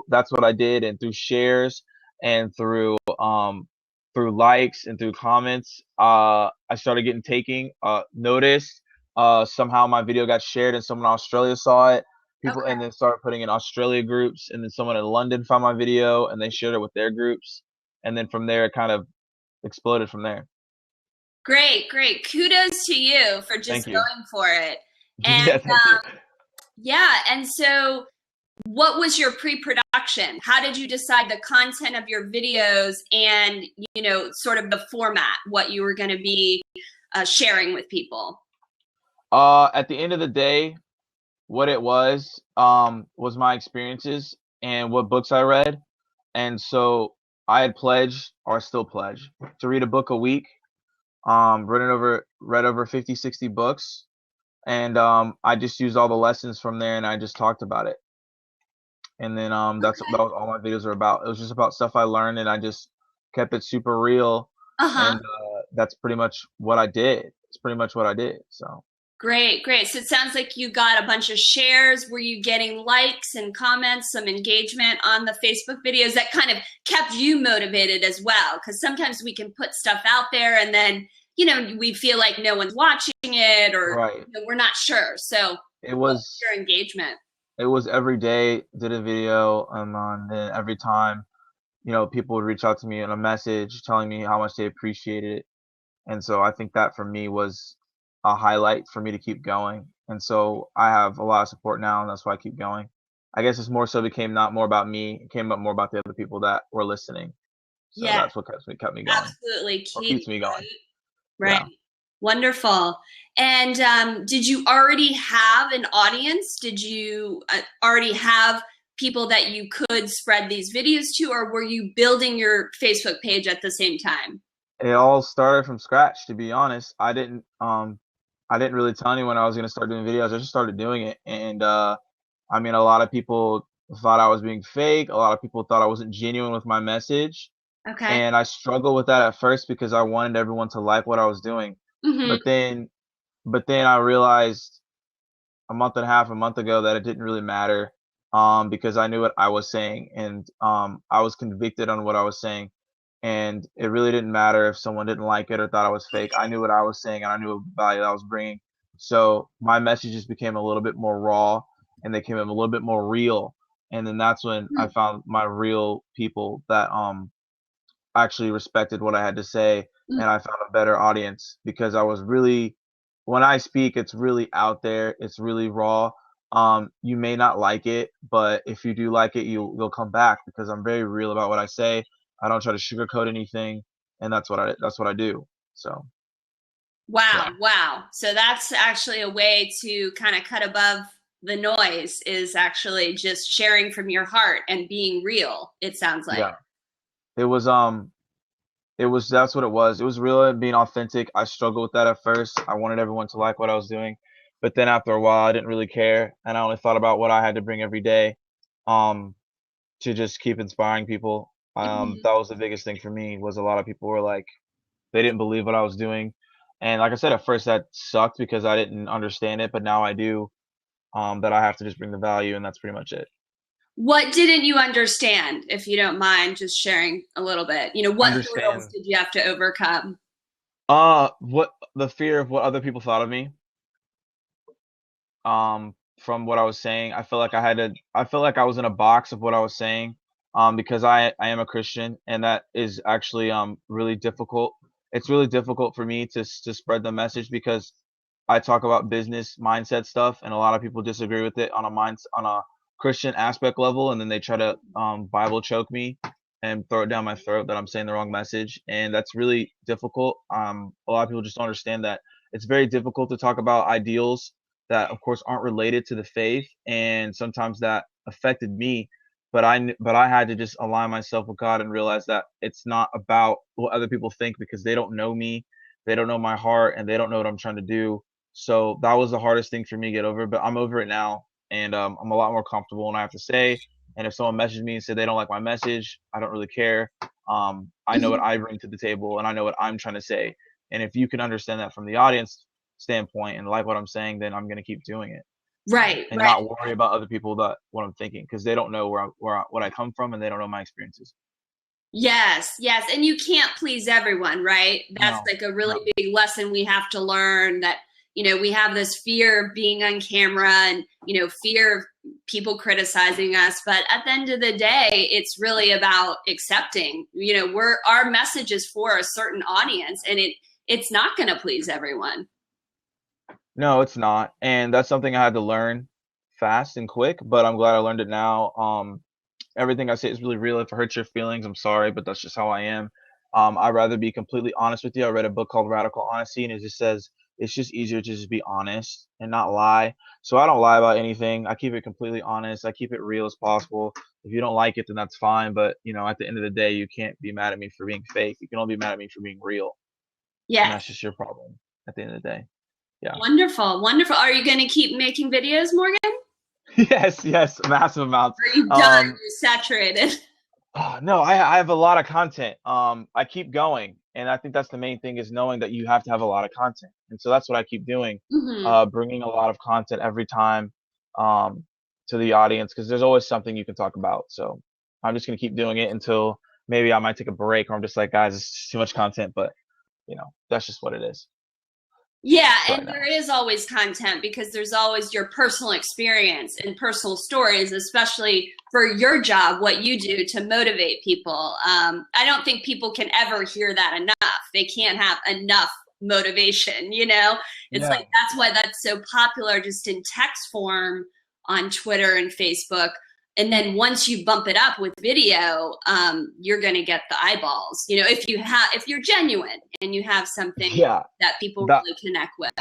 that's what I did, and through shares and through likes and through comments, I started getting taking noticed. Somehow my video got shared and someone in Australia saw it. People Okay. and then started putting in Australia groups, and then someone in London found my video and they shared it with their groups, and then from there it kind of exploded from there. Great, great. Kudos to you for just Thank you. going for it. And Yeah, thank you. yeah, and so what was your pre-production? How did you decide the content of your videos and, sort of the format, what you were going to be sharing with people? At the end of the day, what it was my experiences and what books I read. And so I had pledged, or I still pledge, to read a book a week. Read over 50, 60 books, and I just used all the lessons from there, and I just talked about it. And then that was all my videos are about. It was just about stuff I learned, and I just kept it super real. Uh-huh. And that's pretty much what I did. It's pretty much what I did. So Great, great. So it sounds like you got a bunch of shares. Were you getting likes and comments, some engagement on the Facebook videos that kind of kept you motivated as well? Because sometimes we can put stuff out there and then, we feel like no one's watching it or right. we're not sure. So It what was was your engagement? it was every day did a video, and then every time, people would reach out to me in a message telling me how much they appreciated it. And so I think that for me was a highlight for me to keep going. And so I have a lot of support now, and that's why I keep going. I guess it's more so became not more about me, it came up more about the other people that were listening. So Yeah, that's what kept me going, absolutely. or Keep keeps me going. right. Yeah. Wonderful. And did you already have an audience? Did you already have people that you could spread these videos to, or were you building your Facebook page at the same time? It all started from scratch, to be honest. I didn't really tell anyone I was gonna start doing videos. I just started doing it, and I mean, a lot of people thought I was being fake. A lot of people thought I wasn't genuine with my message, Okay. and I struggled with that at first because I wanted everyone to like what I was doing. Hmm. But then, but then I realized a month ago, that it didn't really matter, because I knew what I was saying, and I was convicted on what I was saying, and it really didn't matter if someone didn't like it or thought I was fake. I knew what I was saying, and I knew what value I was bringing. So my messages became a little bit more raw, and they became a little bit more real. And then that's when I found my real people that actually respected what I had to say, and I found a better audience because I was really, when I speak, it's really out there, it's really raw. You may not like it, but if you do like it, you'll come back because I'm very real about what I say. I don't try to sugarcoat anything, and that's what I do. So Wow, yeah, wow. So that's actually a way to kind of cut above the noise is actually just sharing from your heart and being real, it sounds like. yeah. It was that's what it was. It was real and being authentic. I struggled with that at first. I wanted everyone to like what I was doing, but then after a while, I didn't really care, and I only thought about what I had to bring every day, um, to just keep inspiring people. Mhm. That was the biggest thing for me. Was a lot of people were like they didn't believe what I was doing, and like I said, at first that sucked because I didn't understand it, but now I do. That I have to just bring the value, and that's pretty much it. What didn't you understand, if you don't mind just sharing a little bit? What hurdles Understand. did you have to overcome? What the fear of what other people thought of me, from what I was saying. I felt like I was in a box of what I was saying, because I am a Christian, and that is actually really difficult. It's really difficult for me to spread the message because I talk about business mindset stuff, and a lot of people disagree with it on a Christian aspect level, and then they try to Bible choke me and throw it down my throat that I'm saying the wrong message, and that's really difficult. A lot of people just don't understand that it's very difficult to talk about ideals that of course aren't related to the faith, and sometimes that affected me, but but I had to just align myself with God and realize that it's not about what other people think because they don't know me, they don't know my heart, and they don't know what I'm trying to do. So that was the hardest thing for me to get over, but I'm over it now, and I'm a lot more comfortable when I have to say. And if someone messaged me and said they don't like my message, I don't really care. I know what Mhm. I bring to the table, and I know what I'm trying to say. And if you can understand that from the audience standpoint and like what I'm saying, then I'm gonna keep doing it. Right, and right. not worry about other people that what I'm thinking, because they don't know what I come from, and they don't know my experiences. Yes, yes. And you can't please everyone, right? That's No, like a really no. big lesson we have to learn, that, we have this fear of being on camera and, fear of people criticizing us. But at the end of the day, it's really about accepting, our message is for a certain audience, and it's not going to please everyone. No, it's not. And that's something I had to learn fast and quick, but I'm glad I learned it now. Everything I say is really real. If it hurts your feelings, I'm sorry, but that's just how I am. I'd rather be completely honest with you. I read a book called Radical Honesty, and it just says it's just easier to just be honest and not lie. So I don't lie about anything. I keep it completely honest. I keep it real as possible. If you don't like it, then that's fine. But at the end of the day, you can't be mad at me for being fake. You can only be mad at me for being real, and Yes. that's just your problem at the end of the day. Yeah. Wonderful, wonderful. Are you going to keep making videos, Morgan? Yes, yes, massive amounts. Or are you done? Um, You're saturated? no, I have a lot of content. I keep going, and I think that's the main thing is knowing that you have to have a lot of content, and so that's what I keep doing, Hmm. bringing a lot of content every time, um, to the audience because there's always something you can talk about. So I'm just gonna keep doing it until maybe I might take a break, or I'm just like, guys, it's just too much content, but that's just what it is Yeah, right and now. there is always content because there's always your personal experience and personal stories, especially for your job, what you do to motivate people. I don't think people can ever hear that enough. They can't have enough motivation, It's like Yeah. that's why that's so popular just in text form on Twitter and Facebook. And then once you bump it up with video, you're going to get the eyeballs. If you're genuine and you have something Yeah. that people That really connect with.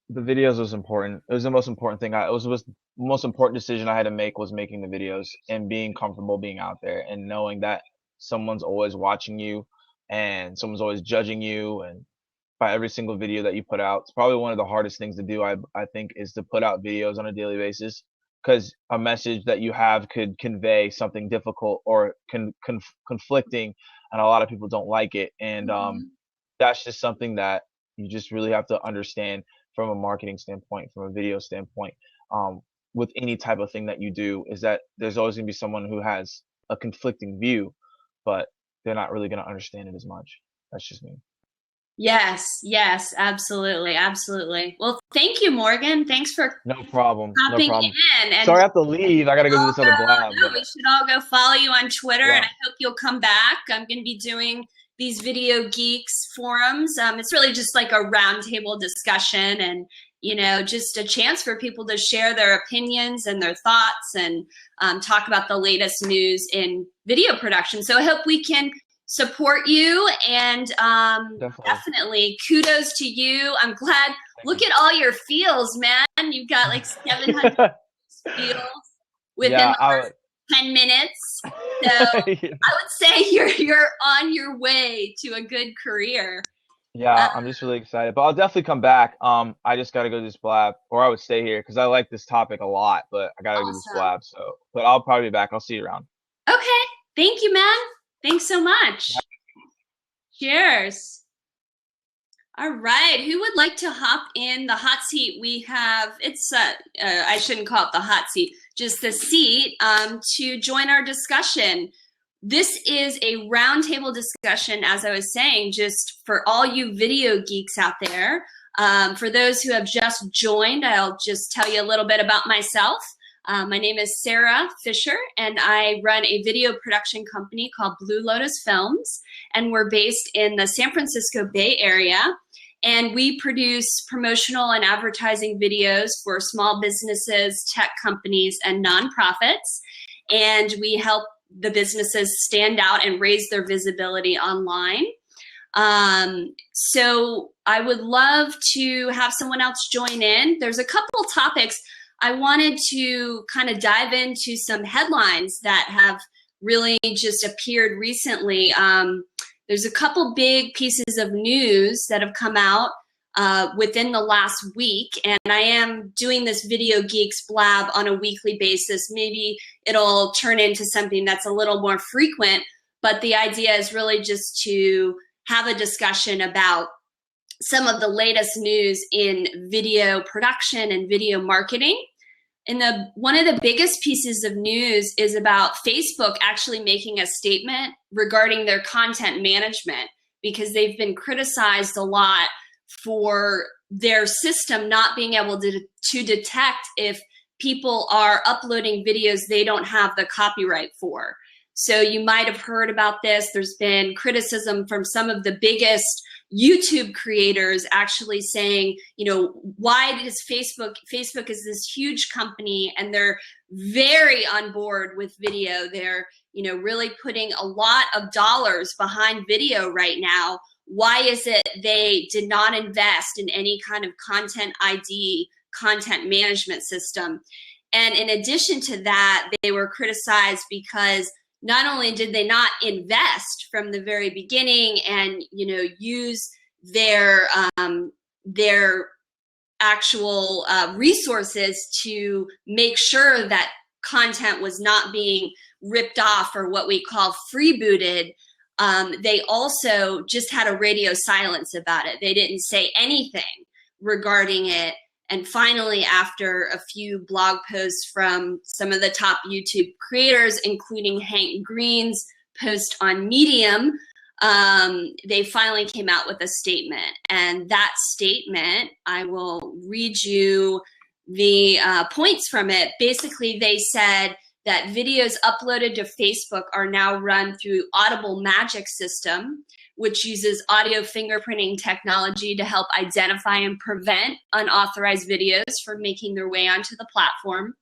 the videos was important. It was the most important thing. It was the most important decision I had to make was making the videos and being comfortable being out there and knowing that someone's always watching you and someone's always judging you and by every single video that you put out. It's probably one of the hardest things to do. I think is to put out videos on a daily basis because a message that you have could convey something difficult or conflicting, and a lot of people don't like it. And Mhm. that's just something that you just really have to understand from a marketing standpoint, from a video standpoint, with any type of thing that you do, is that there's always going to be someone who has a conflicting view, but they're not really going to understand it as much. That's just me. Yes, yes, absolutely, absolutely. Well, thank you, Morgan. Thanks for No problem. No hopping problem. in, and Sorry, I have to leave. I got to go do all this other blab, no, we but should all go follow you on Twitter, and yeah, I hope you'll come back. I'm going to be doing these Video Geeks forums. It's really just like a roundtable discussion, and just a chance for people to share their opinions and their thoughts, and talk about the latest news in video production. So I hope we can support you, and definitely. definitely kudos to you. I'm glad. Thank Look you. at all your feels, man. You've got like 700 feels within Yeah, the I last would. 10 minutes. So I would say you're on your way to a good career. Uh, Yeah, I'm just really excited, but I'll definitely come back. I just gotta go do this blab, or I would stay here because I like this topic a lot, but I gotta do this awesome. blab. So, but I'll probably be back. I'll see you around. Okay. Thank you, man. Thanks so much. Cheers. All right. Who would like to hop in the hot seat? We have, I shouldn't call it the hot seat, just the seat to join our discussion. This is a roundtable discussion, as I was saying, just for all you video geeks out there. For those who have just joined, I'll just tell you a little bit about myself. My name is Sarah Fisher, and I run a video production company called Blue Lotus Films, and we're based in the San Francisco Bay Area. And we produce promotional and advertising videos for small businesses, tech companies, and nonprofits. And we help the businesses stand out and raise their visibility online. So I would love to have someone else join in. There's a couple topics. I wanted to kind of dive into some headlines that have really just appeared recently. There's a couple big pieces of news that have come out within the last week, and I am doing this Video Geeks Blab on a weekly basis. Maybe it'll turn into something that's a little more frequent, but the idea is really just to have a discussion about some of the latest news in video production and video marketing. And one of the biggest pieces of news is about Facebook actually making a statement regarding their content management, because they've been criticized a lot for their system not being able to detect if people are uploading videos they don't have the copyright for. So you might have heard about this. There's been criticism from some of the biggest YouTube creators actually saying, why does Facebook is this huge company and they're very on board with video. They're, really putting a lot of dollars behind video right now. Why is it they did not invest in any kind of content ID, content management system? And in addition to that, they were criticized because not only did they not invest from the very beginning and, use their actual resources to make sure that content was not being ripped off or what we call freebooted, they also just had a radio silence about it. They didn't say anything regarding it. And finally, after a few blog posts from some of the top YouTube creators, including Hank Green's post on Medium, they finally came out with a statement. And that statement, I will read you the points from it. Basically, they said that videos uploaded to Facebook are now run through Audible Magic System, which uses audio fingerprinting technology to help identify and prevent unauthorized videos from making their way onto the platform.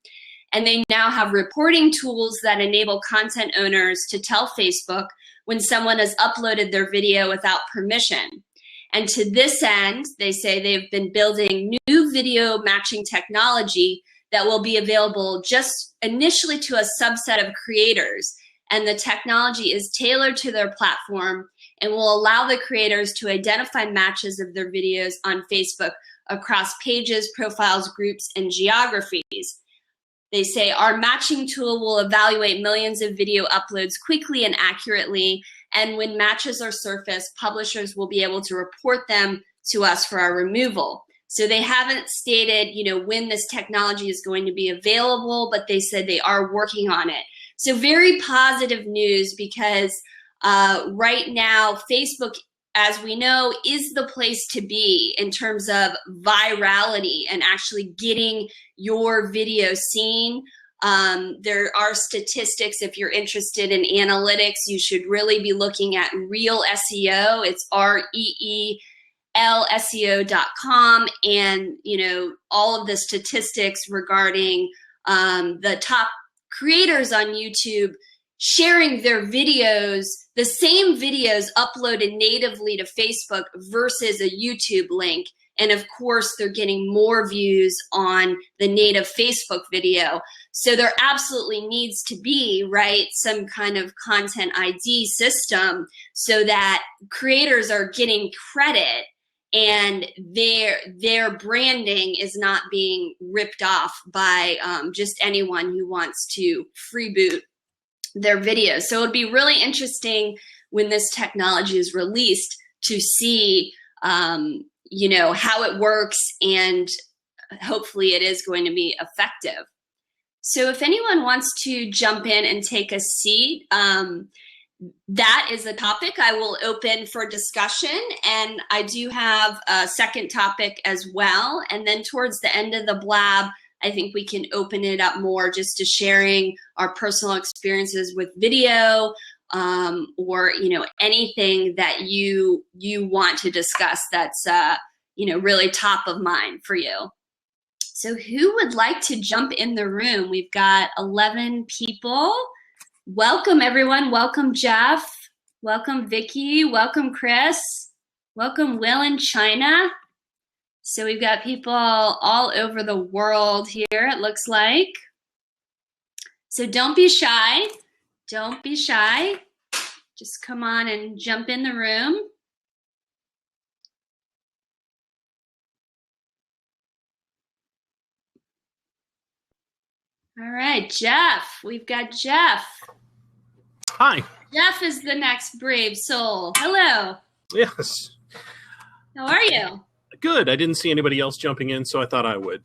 And they now have reporting tools that enable content owners to tell Facebook when someone has uploaded their video without permission. And to this end, they say they've been building new video matching technology that will be available just initially to a subset of creators. And the technology is tailored to their platform and will allow the creators to identify matches of their videos on Facebook across pages, profiles, groups, and geographies. They say our matching tool will evaluate millions of video uploads quickly and accurately, and when matches are surfaced, publishers will be able to report them to us for our removal. So they haven't stated, when this technology is going to be available, but they said they are working on it. So very positive news, because right now, Facebook, as we know, is the place to be in terms of virality and actually getting your video seen. There are statistics. If you're interested in analytics, you should really be looking at Real SEO. It's REELSEO.com, and all of the statistics regarding the top creators on YouTube sharing their videos, the same videos uploaded natively to Facebook versus a YouTube link. And of course, they're getting more views on the native Facebook video. So there absolutely needs to be, right, some kind of content ID system so that creators are getting credit and their branding is not being ripped off by just anyone who wants to freeboot their videos. So it would be really interesting when this technology is released to see, how it works, and hopefully it is going to be effective. So if anyone wants to jump in and take a seat, that is the topic I will open for discussion. And I do have a second topic as well. And then towards the end of the Blab, I think we can open it up more just to sharing our personal experiences with video, or anything that you want to discuss that's really top of mind for you. So who would like to jump in the room? We've got 11 people. Welcome everyone. Welcome Jeff. Welcome Vicky. Welcome Chris. Welcome Will in China. So we've got people all over the world here, it looks like. So don't be shy. Don't be shy. Just come on and jump in the room. All right, Jeff. We've got Jeff. Hi. Jeff is the next brave soul. Hello. Yes. How are you? Good. I didn't see anybody else jumping in, so I thought I would.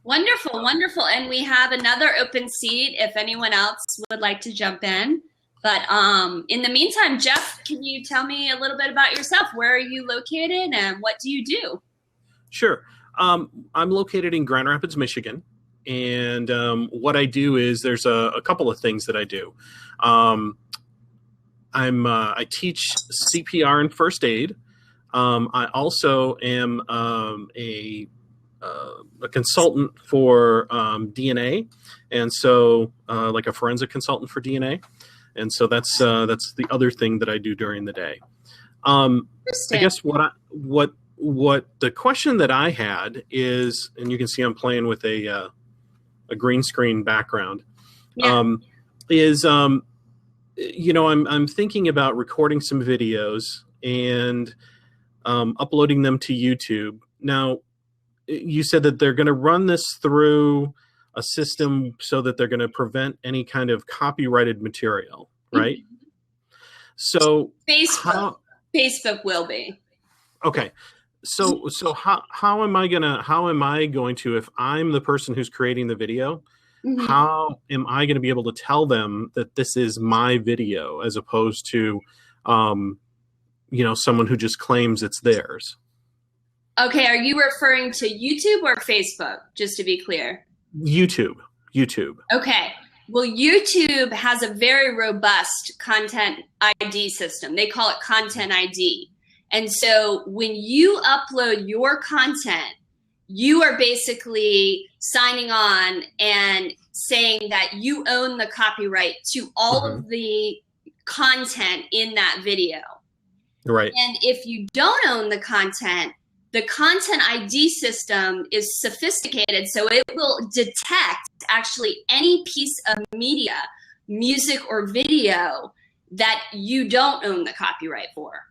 Wonderful, wonderful. And we have another open seat if anyone else would like to jump in. But in the meantime, Jeff, can you tell me a little bit about yourself? Where are you located and what do you do? Sure. I'm located in Grand Rapids, Michigan. And what I do is there's a couple of things that I do. I teach CPR and first aid. I also am a consultant for DNA, and so like a forensic consultant for DNA, and so that's the other thing that I do during the day. I guess what the question that I had is, and you can see I'm playing with a green screen background, is I'm thinking about recording some videos and uploading them to YouTube. Now, you said that they're going to run this through a system so that they're going to prevent any kind of copyrighted material, right? Mm-hmm. So Facebook will be. Okay. So how am I going to, if I'm the person who's creating the video, mm-hmm. how am I going to be able to tell them that this is my video as opposed to, someone who just claims it's theirs? Okay, are you referring to YouTube or Facebook, just to be clear? YouTube. Okay. Well, YouTube has a very robust content ID system. They call it Content ID. And so when you upload your content, you are basically signing on and saying that you own the copyright to all mm-hmm. of the content in that video. Right. And if you don't own the content ID system is sophisticated, so it will detect actually any piece of media, music or video that you don't own the copyright for.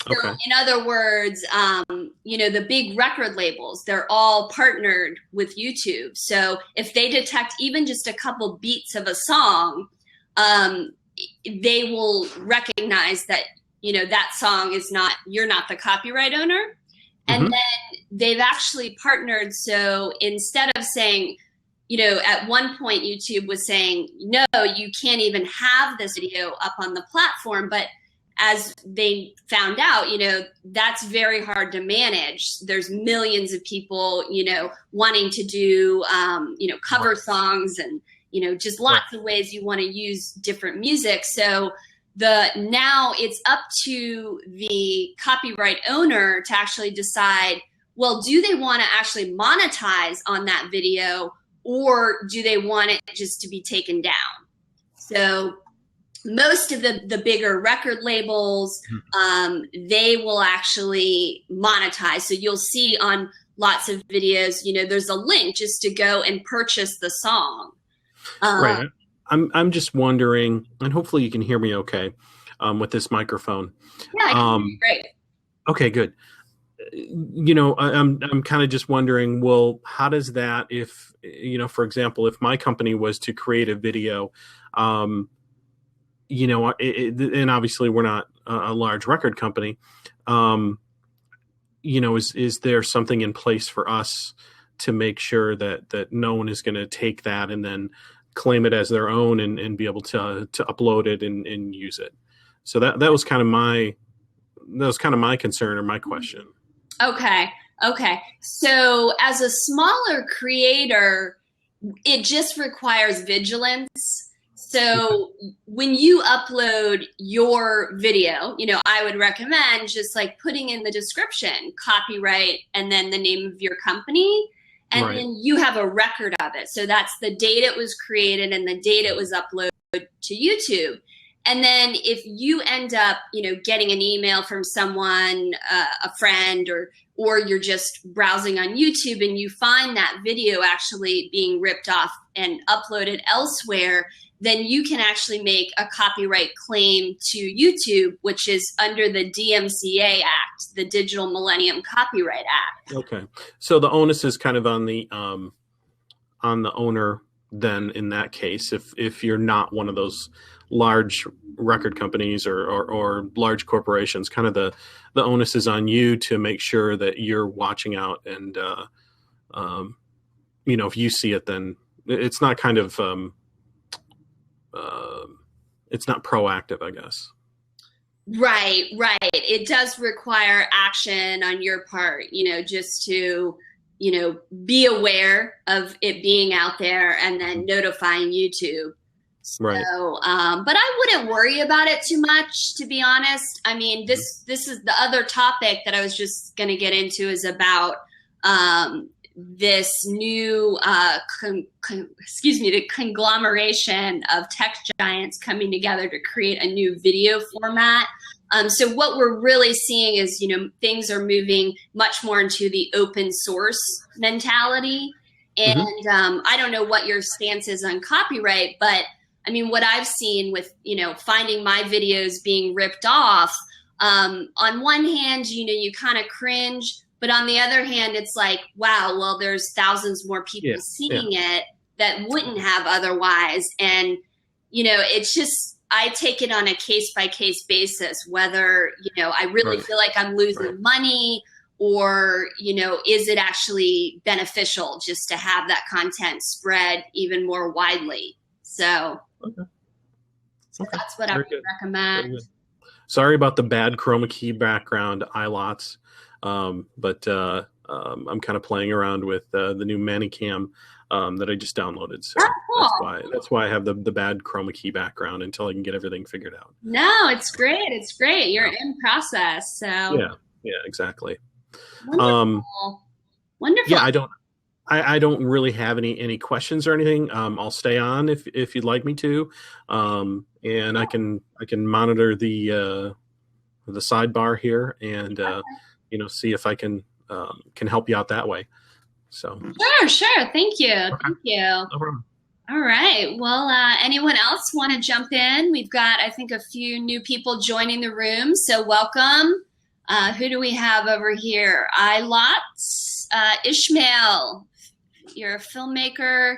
So okay. In other words, the big record labels, they're all partnered with YouTube. So if they detect even just a couple beats of a song, they will recognize that, that song is not, you're not the copyright owner. And mm-hmm. then they've actually partnered. So instead of saying, at one point YouTube was saying, no, you can't even have this video up on the platform. But as they found out, that's very hard to manage. There's millions of people, wanting to do, cover right. songs and, just lots right. of ways you want to use different music. So now it's up to the copyright owner to actually decide, well, do they want to actually monetize on that video or do they want it just to be taken down? So most of the bigger record labels, they will actually monetize. So you'll see on lots of videos, there's a link just to go and purchase the song. Right. I'm just wondering, and hopefully you can hear me okay with this microphone. Yeah, I can hear you great. Okay, good. I'm kind of just wondering, well, how does that, if, for example, if my company was to create a video, and obviously we're not a large record company, is there something in place for us to make sure that no one is going to take that and then claim it as their own and be able to upload it and use it? So that was kind of my concern or my question. Okay. So as a smaller creator, it just requires vigilance. So when you upload your video, I would recommend just like putting in the description, copyright, and then the name of your company. And right. then you have a record of it. So that's the date it was created and the date it was uploaded to YouTube. And then if you end up, getting an email from someone, a friend, or you're just browsing on YouTube and you find that video actually being ripped off and uploaded elsewhere, then you can actually make a copyright claim to YouTube, which is under the DMCA Act, the Digital Millennium Copyright Act. Okay. So the onus is kind of on the owner then in that case, if you're not one of those large record companies or large corporations, kind of the onus is on you to make sure that you're watching out and if you see it, then it's not kind of it's not proactive, I guess. Right. It does require action on your part, just to, be aware of it being out there and then notifying YouTube. Right. So, but I wouldn't worry about it too much, to be honest. I mean, this is the other topic that I was just going to get into is about this new, the conglomeration of tech giants coming together to create a new video format. So what we're really seeing is, things are moving much more into the open source mentality. And I don't know what your stance is on copyright, but I mean, what I've seen with, finding my videos being ripped off, on one hand, you kind of cringe. But on the other hand, it's like, wow, well, there's thousands more people seeing it that wouldn't have otherwise. And, it's just, I take it on a case-by-case basis, whether, I really feel like I'm losing money or, is it actually beneficial just to have that content spread even more widely? So that's what I would recommend. Sorry about the bad chroma key background, iLots. But I'm kind of playing around with the new Manicam that I just downloaded. So cool. that's why I have the bad chroma key background until I can get everything figured out. No, it's great. It's great. You're in process. So yeah, exactly. Wonderful. Yeah, I don't really have any questions or anything. I'll stay on if you'd like me to, and I can monitor the sidebar here and. See if I can help you out that way. So sure. Thank you. Okay. Thank you. No problem. All right. Well, anyone else want to jump in? We've got, I think, a few new people joining the room. So welcome. Who do we have over here? iLots, Ishmael. You're a filmmaker.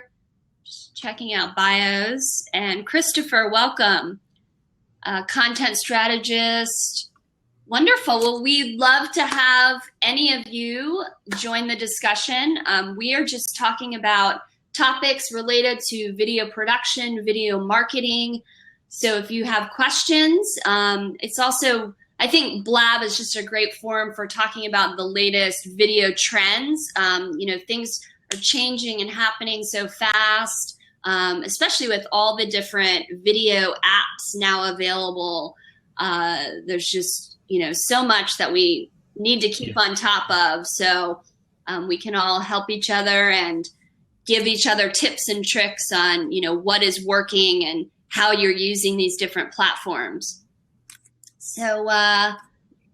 Just checking out bios. And Christopher, welcome. Content strategist. Wonderful. Well, we'd love to have any of you join the discussion. We are just talking about topics related to video production, video marketing. So if you have questions, it's also, I think Blab is just a great forum for talking about the latest video trends. Things are changing and happening so fast, especially with all the different video apps now available. There's just so much that we need to keep on top of. So we can all help each other and give each other tips and tricks on, what is working and how you're using these different platforms. So,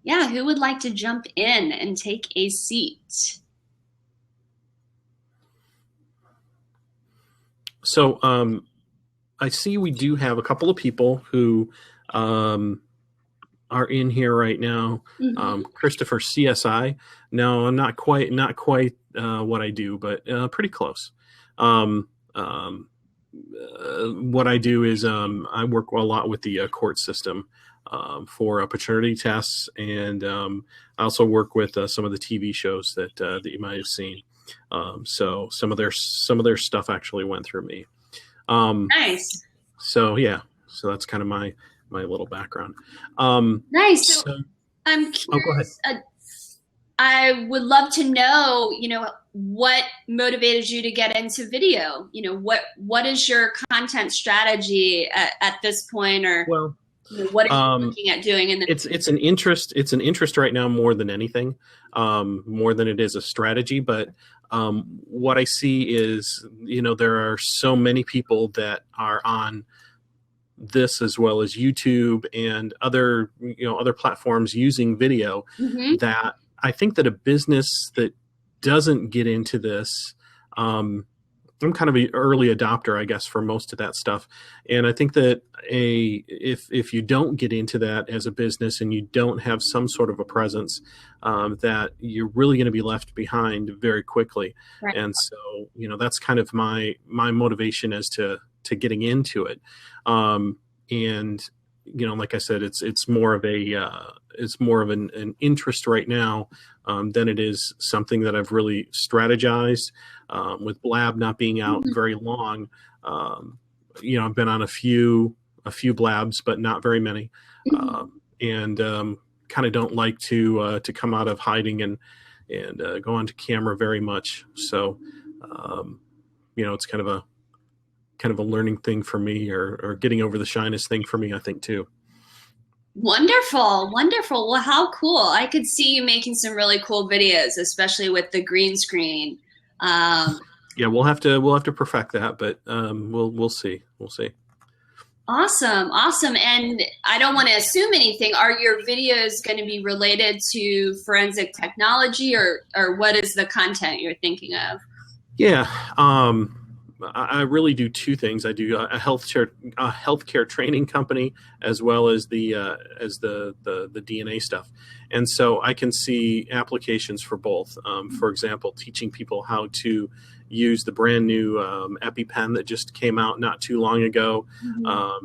who would like to jump in and take a seat? So I see we do have a couple of people who are in here right now. Christopher CSI. No, I'm not quite what I do, but pretty close. What I do is I work a lot with the court system for paternity tests, and I also work with some of the TV shows that you might have seen. So some of their stuff actually went through me. Nice. So that's kind of my little background. Nice. So I'm curious. Go ahead. I would love to know, what motivated you to get into video? What is your content strategy at this point, or what are you looking at doing? It's an interest. It's an interest right now more than anything, more than it is a strategy. But what I see is, there are so many people that are on this as well as YouTube and other platforms using video that I think that a business that doesn't get into this, I'm kind of an early adopter, I guess, for most of that stuff. And I think that if you don't get into that as a business and you don't have some sort of a presence, that you're really going to be left behind very quickly. Right. And so, that's kind of my motivation as to getting into it. And like I said, it's more of an interest right now than it is something that I've really strategized. With Blab not being out very long, I've been on a few Blabs, but not very many, and kind of don't like to come out of hiding and go onto camera very much. So, it's kind of a learning thing for me, or getting over the shyness thing for me, I think, too. Wonderful. Well, how cool. I could see you making some really cool videos, especially with the green screen. Yeah, we'll have to perfect that, but we'll see. Awesome. And I don't want to assume anything. Are your videos going to be related to forensic technology, or what is the content you're thinking of? Yeah, I really do two things. I do a healthcare training company, as well as the DNA stuff, and so I can see applications for both. For example, teaching people how to use the brand new EpiPen that just came out not too long ago. All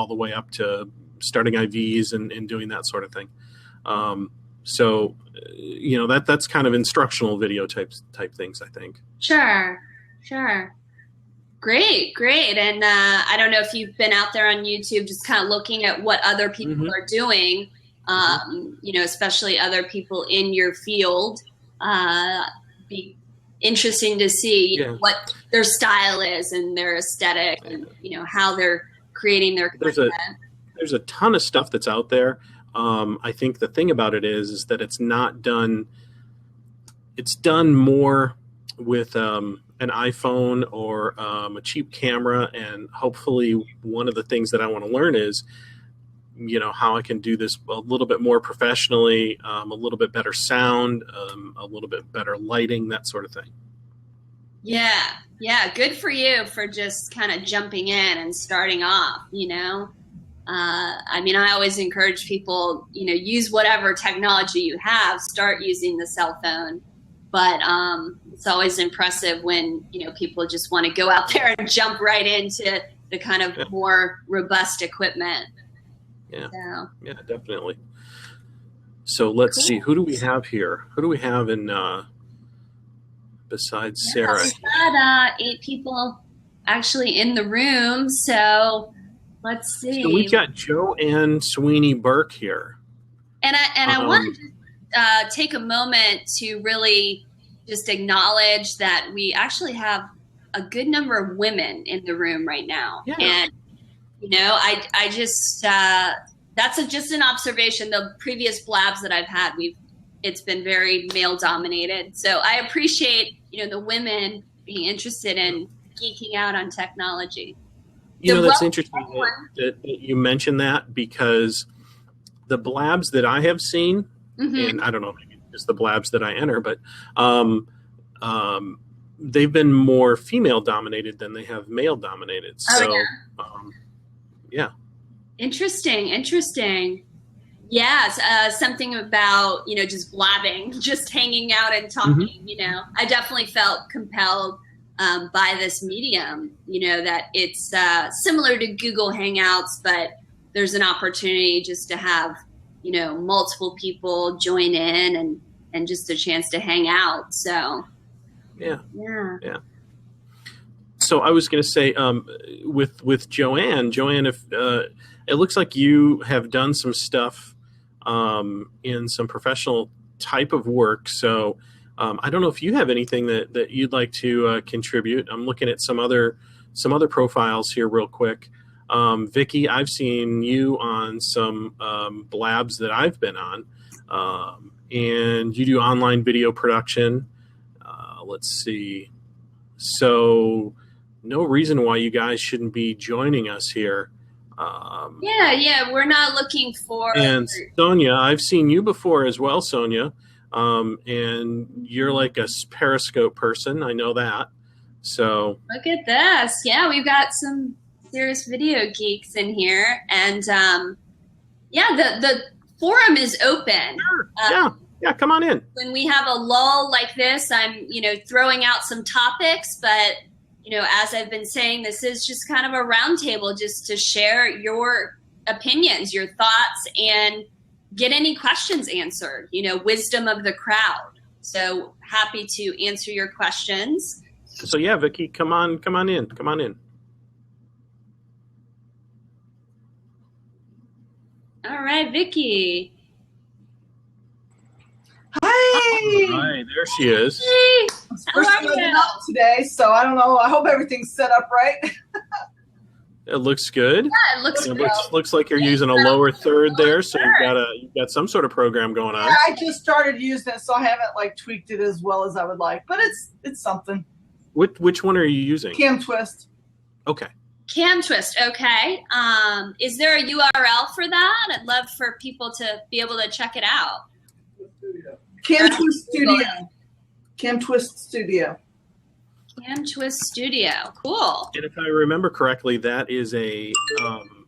the way up to starting IVs and doing that sort of thing. So that's kind of instructional video type things, I think. Sure. Great. And I don't know if you've been out there on YouTube just kind of looking at what other people are doing, especially other people in your field. Be interesting to see what their style is and their aesthetic, and how they're creating their content. There's a ton of stuff that's out there. I think the thing about it is that it's not done. It's done more with an iPhone or a cheap camera, and hopefully one of the things that I want to learn is, how I can do this a little bit more professionally, a little bit better sound, a little bit better lighting, that sort of thing. Yeah. Good for you for just kind of jumping in and starting off, I always encourage people, use whatever technology you have, start using the cell phone. But it's always impressive when, people just want to go out there and jump right into the kind of more robust equipment. Yeah, yeah, definitely. So let's see. Who do we have here? Who do we have in besides Sarah? We've got 8 people actually in the room. So let's see. So we've got Joanne Sweeney Burke here. And I want to take a moment to really just acknowledge that we actually have a good number of women in the room right now. Yeah. And, I just, that's just an observation. The previous Blabs that I've had, it's been very male dominated. So I appreciate, the women being interested in geeking out on technology. That's interesting that you mentioned that, because the Blabs that I have seen, and I don't know, maybe it's the Blabs that I enter, but they've been more female dominated than they have male dominated. So, yeah. Interesting. Yes, something about, just blabbing, just hanging out and talking, I definitely felt compelled by this medium, that it's similar to Google Hangouts, but there's an opportunity just to have, multiple people join in and just a chance to hang out. So, yeah. So I was going to say, with Joanne, if it looks like you have done some stuff in some professional type of work. So I don't know if you have anything that you'd like to contribute. I'm looking at some other profiles here real quick. Vicky, I've seen you on some Blabs that I've been on, and you do online video production. Let's see. So no reason why you guys shouldn't be joining us here. Yeah, we're not looking for. And Sonia, I've seen you before as well, Sonia, and you're like a Periscope person. I know that. So look at this. Yeah, we've got some serious video geeks in here, and the forum is open. Sure. Yeah, come on in. When we have a lull like this, I'm throwing out some topics, but you know, as I've been saying, this is just kind of a roundtable just to share your opinions, your thoughts, and get any questions answered, you know, wisdom of the crowd. So happy to answer your questions. So yeah, Vicky, come on in. All right, Vicky. Hi. Hi, there she is. Hey, how First are time you? out today, so I don't know. I hope everything's set up right. It looks good. Yeah, it looks It good. looks like you're using a lower third there, so you've got some sort of program going on. Yeah, I just started using it, so I haven't like tweaked it as well as I would like, but it's something. Which one are you using? Cam Twist. Okay. Cam Twist, okay. Is there a URL for that? I'd love for people to be able to check it out. Cam Twist Studio. Cam Twist Studio. Cam Twist Studio, cool. And if I remember correctly, that is a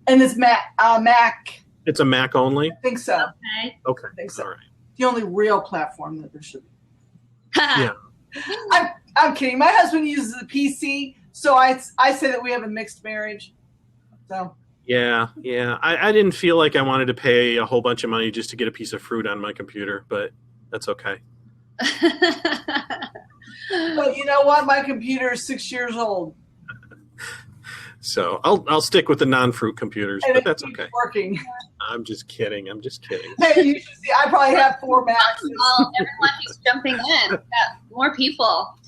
And it's Mac. it's a Mac only. I think so. Okay. Okay. I think so. All right. The only real platform that there should be. Yeah. I'm kidding. My husband uses a PC, so I say that we have a mixed marriage. So Yeah. I didn't feel like I wanted to pay a whole bunch of money just to get a piece of fruit on my computer, but that's okay. but you know what? My computer is 6 years old. So I'll stick with the non-fruit computers, And but it that's keeps okay. working. I'm just kidding. Hey, you should see. I probably have 4 Macs. Well, everyone who's jumping in, we've got more people.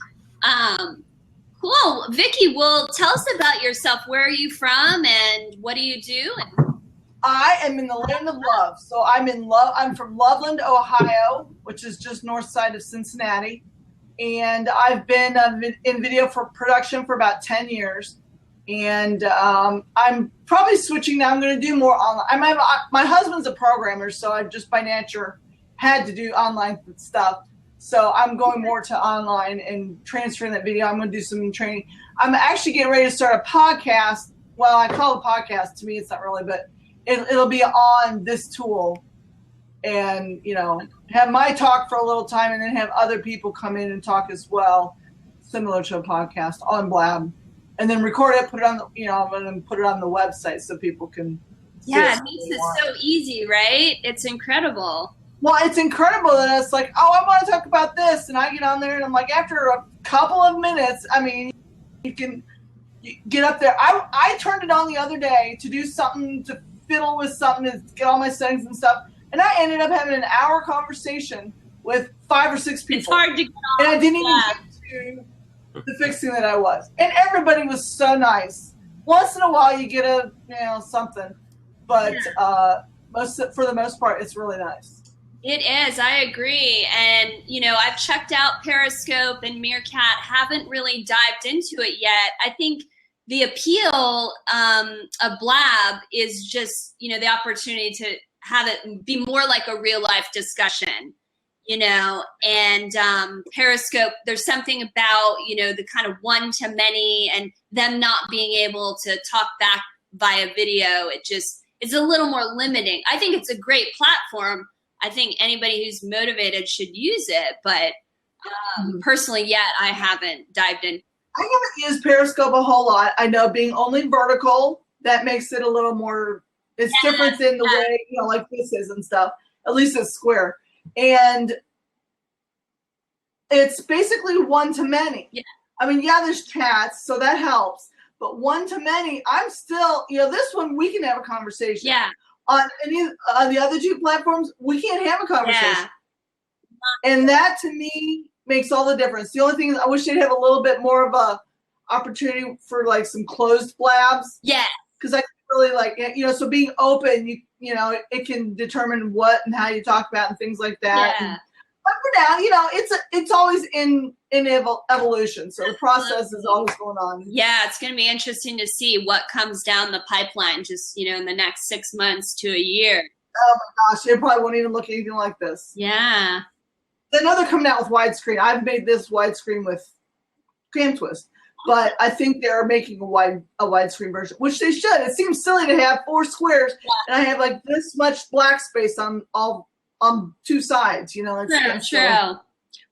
Cool. Vicky, well, tell us about yourself. Where are you from and what do you do? I am in the land of love. So I'm from Loveland, Ohio, which is just north side of Cincinnati. And I've been in video for production for about 10 years. And I'm probably switching now. I'm going to do more online. My husband's a programmer, so I just by nature had to do online stuff. So I'm going more to online and transferring that video. I'm going to do some training. I'm actually getting ready to start a podcast. Well, I call it a podcast. To me, it's not really, but it'll be on this tool. And, you know, have my talk for a little time and then have other people come in and talk as well, similar to a podcast on Blab. And then record it, put it on and put it on the website so people can see Yeah, it it makes it so easy, right? It's incredible. Well, it's incredible that it's like, oh, I want to talk about this. And I get on there and I'm like, after a couple of minutes, I mean, you get up there. I turned it on the other day to do something, to fiddle with something, to get all my settings and stuff. And I ended up having an hour conversation with 5 or 6 people. It's hard to get on. And I didn't even get to the fixing that I was. And everybody was so nice. Once in a while you get something. But for the most part, it's really nice. It is. I agree. And, you know, I've checked out Periscope and Meerkat, haven't really dived into it yet. I think the appeal of Blab is just, you know, the opportunity to have it be more like a real life discussion, you know, and Periscope, there's something about, you know, the kind of one to many and them not being able to talk back via video. It's a little more limiting. I think it's a great platform. I think anybody who's motivated should use it, but personally yet I haven't dived in. I haven't used Periscope a whole lot. I know being only vertical, that makes it a little more, it's different than the way, you know, like this is and stuff. At least it's square. And it's basically one to many. Yeah. I mean, yeah, there's chats, so that helps. But one to many, I'm still, you know, this one we can have a conversation. Yeah. On the other 2 platforms, we can't have a conversation. Yeah. And that to me makes all the difference. The only thing is I wish they'd have a little bit more of a opportunity for like some closed blabs. Yeah. Because I really like, you know, so being open, you know, it can determine what and how you talk about and things like that. Yeah. But for now, you know, it's always in evolution. So the process is always going on. Yeah, it's going to be interesting to see what comes down the pipeline just, you know, in the next 6 months to a year. Oh my gosh, they probably won't even look anything like this. Yeah. I know they're coming out with widescreen. I've made this widescreen with Cam Twist, but I think they're making a widescreen version, which they should. It seems silly to have 4 squares and I have like this much black space on 2 sides. You know, True.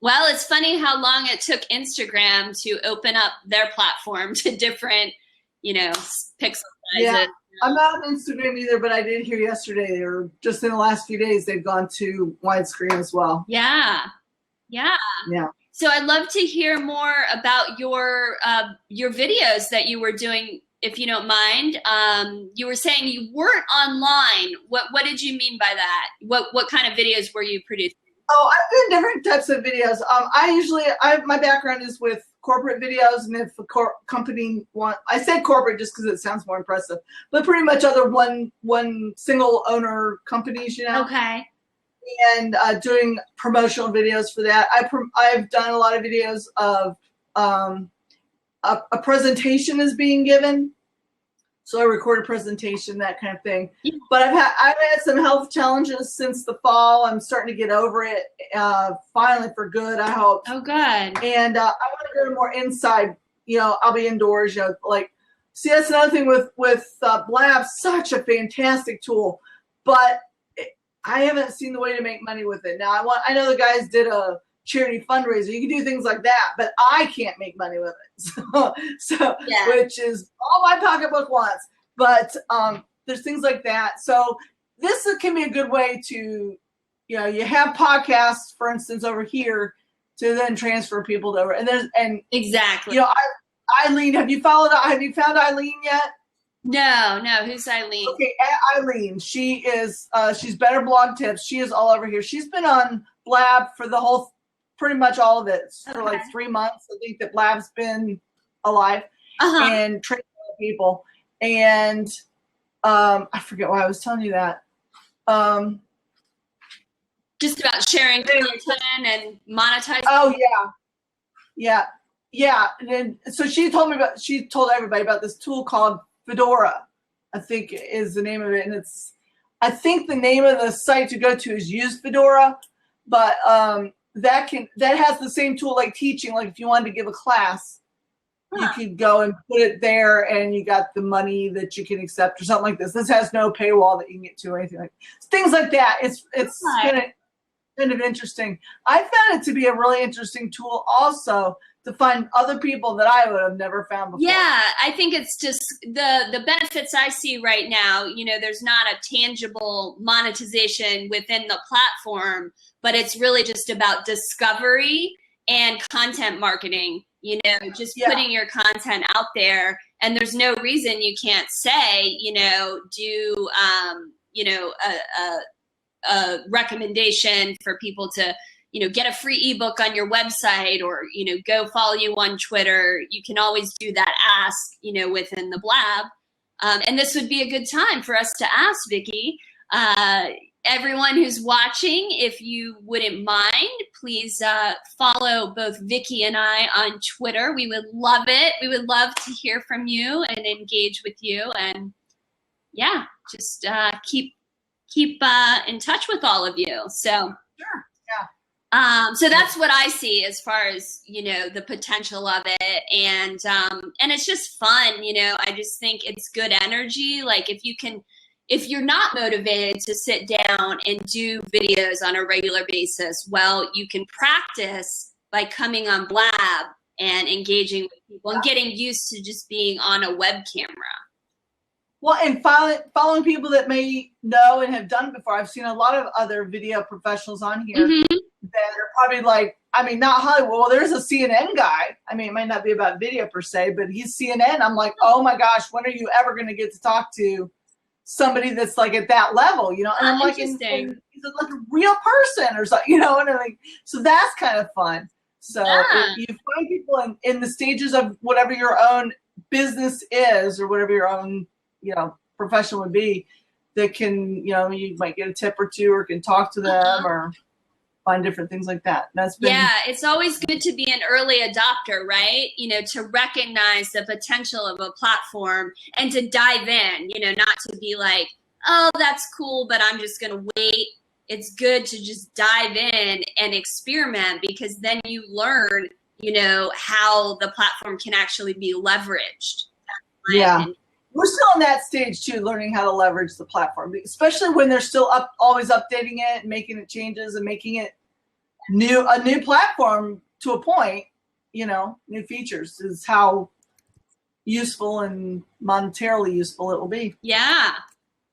Well, it's funny how long it took Instagram to open up their platform to different, pixel sizes. Yeah, I'm not on Instagram either, but I did hear yesterday, or just in the last few days, they've gone to widescreen as well. Yeah. So I'd love to hear more about your videos that you were doing, if you don't mind. You were saying you weren't online. What did you mean by that? What kind of videos were you producing? Oh, I've done different types of videos. My background is with corporate videos, and if a company I say corporate just because it sounds more impressive, but pretty much other one single owner companies, Okay. And doing promotional videos for that. I've done a lot of videos of a presentation is being given. So I record a presentation, that kind of thing. Yeah. But I've had some health challenges since the fall. I'm starting to get over it finally for good, I hope. Oh, good. And I want to go to more inside. I'll be indoors. See, that's another thing with Blab. Such a fantastic tool, but I haven't seen the way to make money with it. Now I know the guys did a charity fundraiser. You can do things like that, but I can't make money with it. So yeah. Which is all my pocketbook wants. But there's things like that. So this can be a good way to, you have podcasts, for instance, over here to then transfer people to over. And exactly. Eileen, have you found Eileen yet? No. Who's Eileen? Okay, Eileen. She's Better Blog Tips. She is all over here. She's been on Blab for pretty much all of it for like 3 months. I think that Blab's been alive and training people. And I forget why I was telling you that. Just about sharing content and monetizing. Oh yeah. And then, so she told everybody about this tool called Fedora, I think is the name of it. And I think the name of the site to go to is Use Fedora, but that has the same tool like teaching. Like if you wanted to give a class, you could go and put it there, and you got the money that you can accept or something like this. This has no paywall that you can get to or anything like things like that. It's kind of interesting. I found it to be a really interesting tool also to find other people that I would have never found before. Yeah, I think it's just the benefits I see right now, there's not a tangible monetization within the platform, but it's really just about discovery and content marketing, putting your content out there. And there's no reason you can't say, do, a recommendation for people to, get a free ebook on your website or, go follow you on Twitter. You can always do that ask, within the Blab. And this would be a good time for us to ask Vicki. Everyone who's watching, if you wouldn't mind, please follow both Vicki and I on Twitter. We would love it. We would love to hear from you and engage with you. And yeah, just keep in touch with all of you. So sure. Yeah. So that's what I see as far as, the potential of it. And it's just fun, I just think it's good energy. Like if you're not motivated to sit down and do videos on a regular basis, well, you can practice by coming on Blab and engaging with people and getting used to just being on a web camera. Well, and following people that may know and have done it before. I've seen a lot of other video professionals on here that are probably like, not Hollywood. Well, there's a CNN guy. It might not be about video per se, but he's CNN. I'm like, oh my gosh, when are you ever going to get to talk to somebody that's like at that level, And I'm like, he's like a real person or something, and so that's kind of fun. So if you find people in the stages of whatever your own business is or whatever your own, profession would be, that can, you might get a tip or two or can talk to them or find different things like that. It's always good to be an early adopter, right? To recognize the potential of a platform and to dive in, not to be like, oh, that's cool, but I'm just going to wait. It's good to just dive in and experiment, because then you learn, how the platform can actually be leveraged. Yeah. We're still in that stage too, learning how to leverage the platform, especially when they're still always updating it and making it changes and making it a new platform to a point, new features is how useful and monetarily useful it will be. Yeah.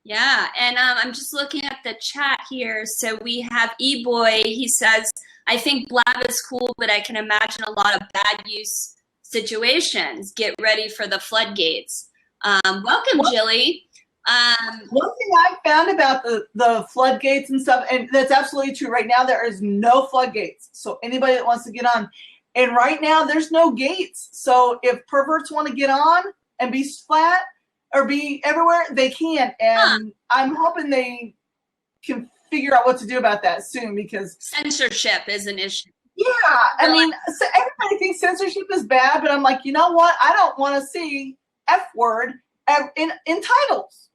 Yeah. And I'm just looking at the chat here. So we have E-Boy. He says, I think Blab is cool, but I can imagine a lot of bad use situations. Get ready for the floodgates. Welcome, Jilly. One thing I found about the floodgates and stuff, and that's absolutely true. Right now, there is no floodgates. So anybody that wants to get on, and right now there's no gates. So if perverts want to get on and be flat or be everywhere, they can. And I'm hoping they can figure out what to do about that soon, because censorship is an issue. Yeah, I mean, so everybody thinks censorship is bad, but I'm like, you know what? I don't want to see F word in titles.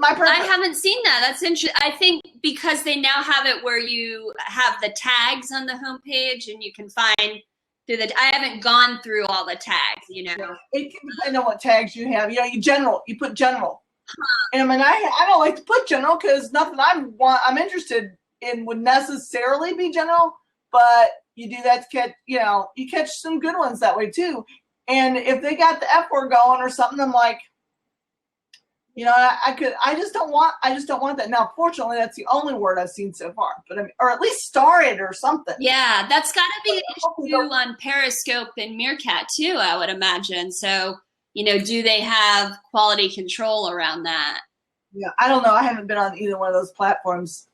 I haven't seen that. That's interesting. I think because they now have it where you have the tags on the homepage and you can find through the. I haven't gone through all the tags, It can depend on what tags you have. You put general. And I mean, I don't like to put general because nothing I'm interested in would necessarily be general, but you do that to catch, you catch some good ones that way too. And if they got the F word going or something, I'm like, I just don't want that. Now, fortunately, that's the only word I've seen so far, but or at least star it or something. Yeah, that's got to be an issue on Periscope and Meerkat too, I would imagine. So, do they have quality control around that? Yeah, I don't know. I haven't been on either one of those platforms,